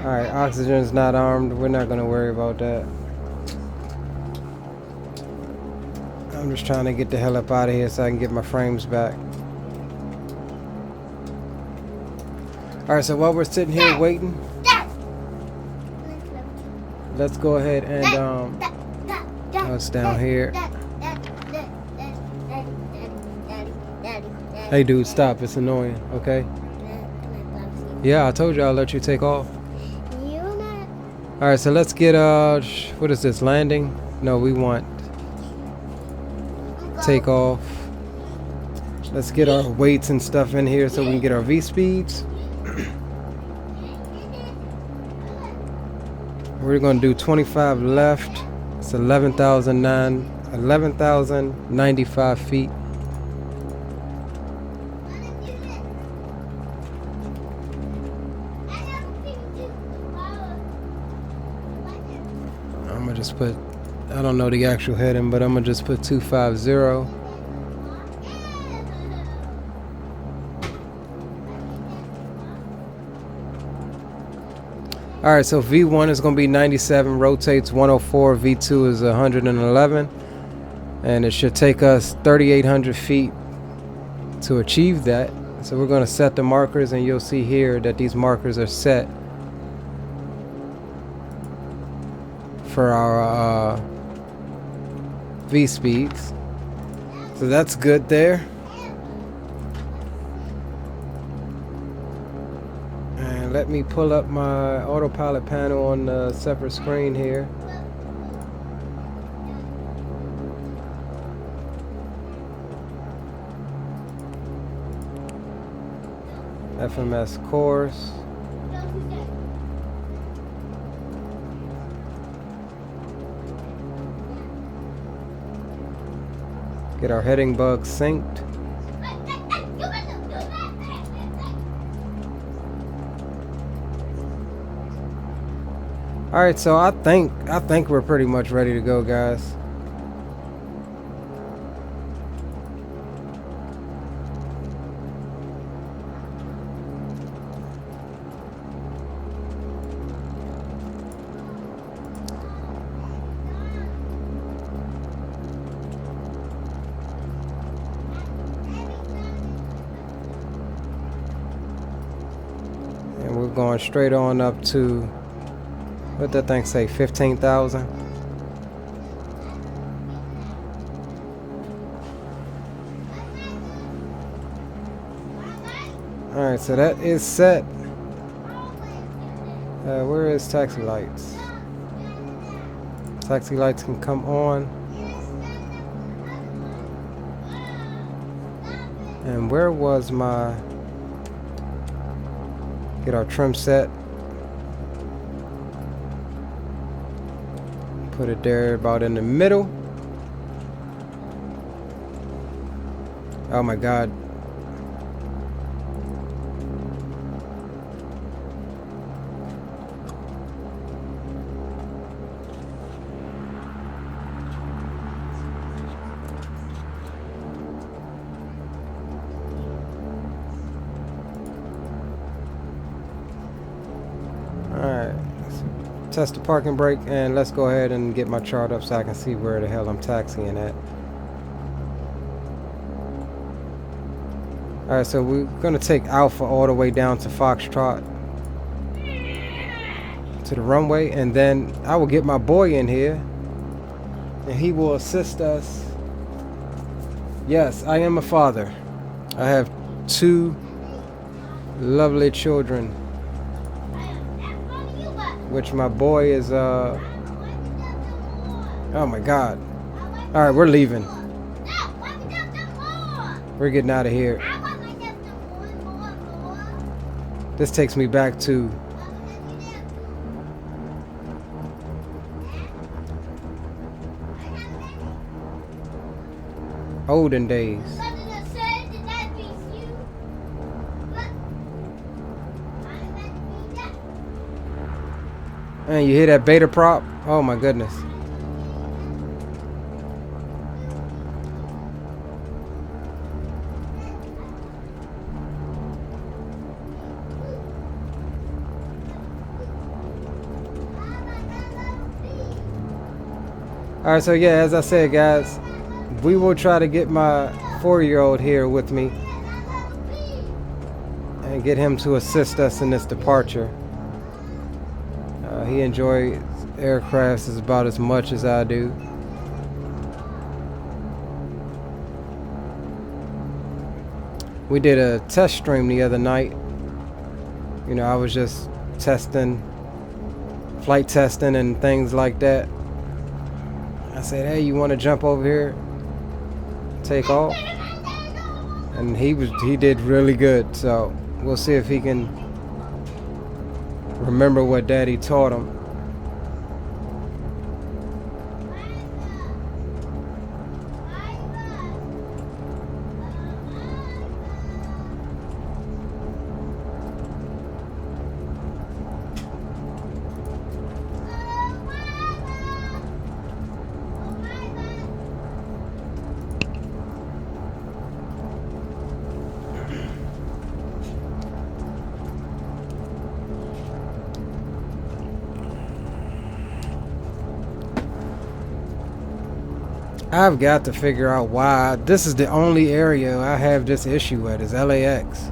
Speaker 3: Alright, oxygen's not armed. We're not gonna worry about that. I'm just trying to get the hell up out of here so I can get my frames back. Alright, so while we're sitting here waiting, let's go ahead and oh, it's down here. Hey dude, stop, it's annoying, okay? Yeah, I told you I'll let you take off. Alright, so let's get what is this, landing? No, we want take off. Let's get our weights and stuff in here so we can get our V speeds. We're gonna do 25 left. It's 11,095 feet. I'm gonna just put, I don't know the actual heading, but I'm gonna just put 250. Alright, so V1 is going to be 97, rotates 104, V2 is 111, and it should take us 3,800 feet to achieve that. So we're going to set the markers, and you'll see here that these markers are set for our V speeds. So that's good there. Let me pull up my autopilot panel on a separate screen here. FMS course. Get our heading bug synced. Alright, so I think we're pretty much ready to go, guys. And we're going straight on up to, what that thing say, 15,000? Alright, so that is set. Where is taxi lights? Taxi lights can come on. And where was my... Get our trim set. Put it there about in the middle. Oh my God. Alright, test the parking brake, and let's go ahead and get my chart up so I can see where the hell I'm taxiing at. Alright, so we're going to take Alpha all the way down to Foxtrot, to the runway, and then I will get my boy in here, and he will assist us. Yes, I am a father. I have 2 lovely children, which my boy is, oh my God. Alright, we're leaving. We're getting out of here. This takes me back to olden days. Man, you hear that beta prop? Oh my goodness. Alright, so yeah, as I said, guys, we will try to get my 4-year-old here with me and get him to assist us in this departure. He enjoys aircrafts as about as much as I do. We did a test stream the other night. You know, I was just testing, flight testing and things like that. I said, hey, you want to jump over here, take off? And he did really good. So we'll see if he can remember what Daddy taught him. I've got to figure out why. This is the only area I have this issue at, is LAX.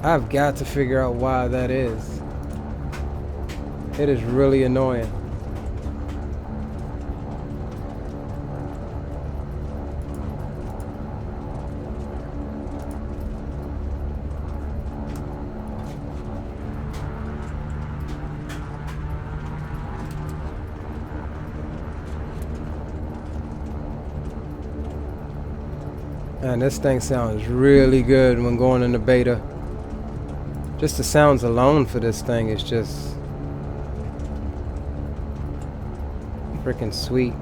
Speaker 3: I've got to figure out why that is. It is really annoying. And this thing sounds really good when going into beta. Just the sounds alone for this thing is just freaking sweet.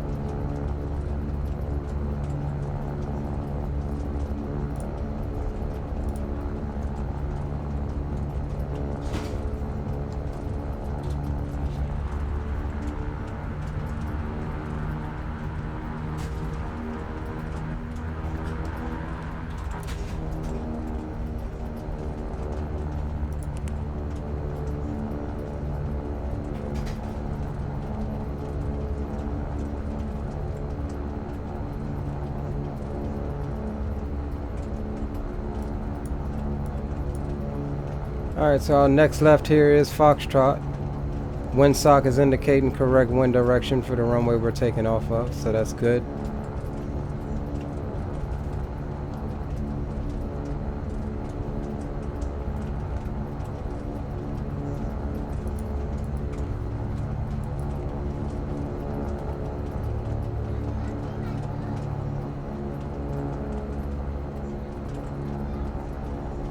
Speaker 3: Alright, so our next left here is Foxtrot. Windsock is indicating correct wind direction for the runway we're taking off of, so that's good.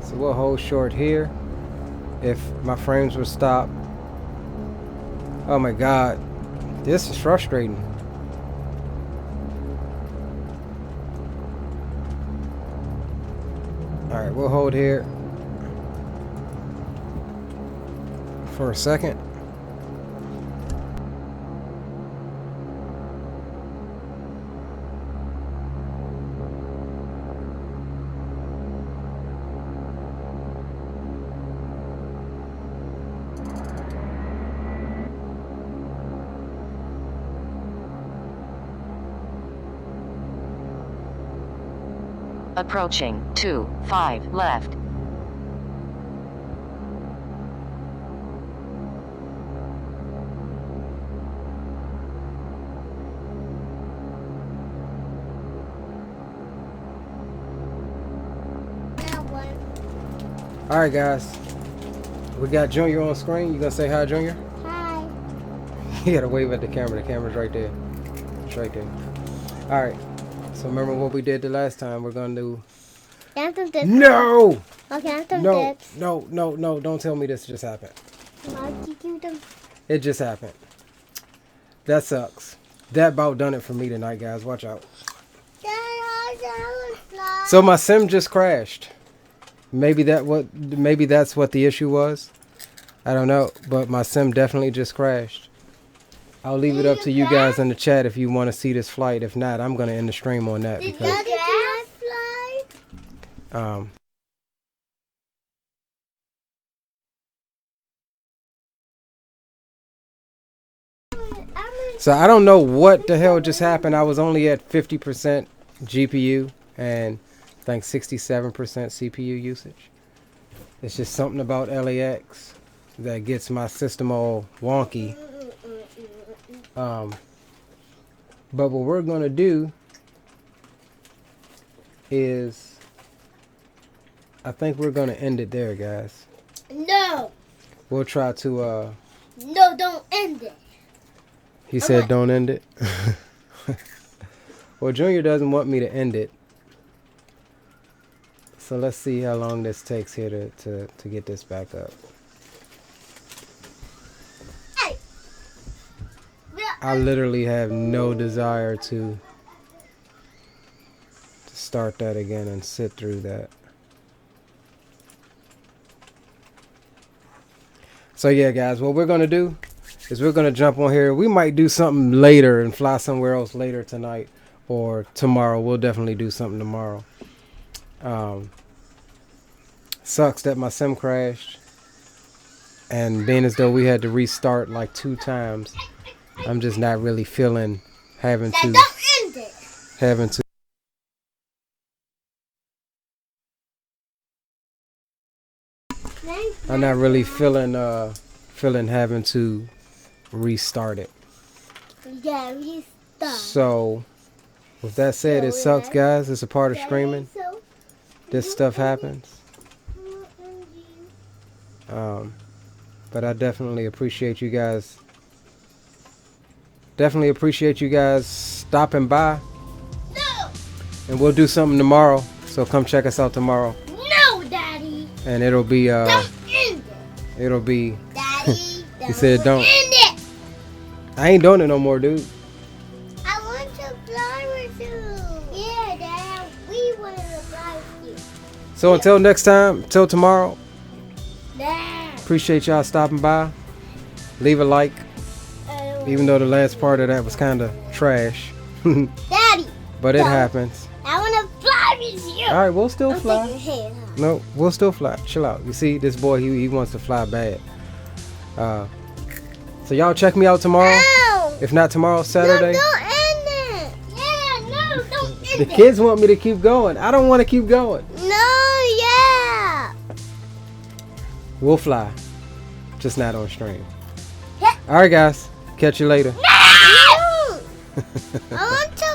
Speaker 3: So we'll hold short here. If my frames were stopped. Oh my god. This is frustrating. Alright, we'll hold here for a second.
Speaker 7: Approaching 25 left.
Speaker 3: Alright guys, we got Junior on screen. You gonna say hi, Junior?
Speaker 1: Hi.
Speaker 3: You gotta wave at the camera. The camera's right there. It's right there. Alright, so remember what we did the last time. We're gonna do... No!
Speaker 1: Okay,
Speaker 3: No, don't tell me this just happened. It just happened. That sucks. That about done it for me tonight, guys. Watch out. So my sim just crashed. Maybe that's what the issue was. I don't know, but my sim definitely just crashed. I'll leave it up to you guys in the chat if you want to see this flight. If not, I'm gonna end the stream on that because so I don't know what the hell just happened. I was only at 50% GPU and I think 67% CPU usage. It's just something about LAX that gets my system all wonky. But what we're gonna do is, I think we're gonna end it there, guys.
Speaker 1: No.
Speaker 3: We'll try to
Speaker 1: No, don't end it.
Speaker 3: He said don't end it. Well, Junior doesn't want me to end it. So let's see how long this takes here to get this back up.
Speaker 1: Hey.
Speaker 3: I literally have no desire to start that again and sit through that. So yeah, guys, what we're gonna do is we're gonna jump on here. We might do something later and fly somewhere else later tonight or tomorrow. We'll definitely do something tomorrow. Sucks that my sim crashed, and being as though we had to restart like 2 times, I'm just not really feeling having to. I'm not really feeling having to restart it.
Speaker 1: Yeah, restart.
Speaker 3: So, with that said, it sucks, guys. It's a part of streaming. This stuff happens. But I definitely appreciate you guys. Definitely appreciate you guys stopping by.
Speaker 1: No.
Speaker 3: And we'll do something tomorrow. So come check us out tomorrow.
Speaker 1: No, Daddy.
Speaker 3: And it'll be
Speaker 1: Don't end it.
Speaker 3: It'll be.
Speaker 1: Daddy.
Speaker 3: He said don't.
Speaker 1: End it.
Speaker 3: I ain't doing it no more, dude.
Speaker 1: I want to fly with you. Yeah, Dad. We want to fly with you.
Speaker 3: So until next time, till tomorrow.
Speaker 1: Dad.
Speaker 3: Appreciate y'all stopping by. Leave a like. Even though the last part of that was kind of trash.
Speaker 1: Daddy.
Speaker 3: But it happens.
Speaker 1: I want to fly with you.
Speaker 3: All right, we'll still fly.
Speaker 1: Take your hand, huh?
Speaker 3: No, we'll still fly. Chill out. You see, this boy, he wants to fly bad. So y'all check me out tomorrow.
Speaker 1: No.
Speaker 3: If not tomorrow, Saturday.
Speaker 1: No, don't end it. Yeah, no, don't end it.
Speaker 3: The kids want me to keep going. I don't want to keep going.
Speaker 1: No, yeah.
Speaker 3: We'll fly. Just not on stream.
Speaker 1: Yeah.
Speaker 3: All right, guys. Catch you later.
Speaker 1: No. I want to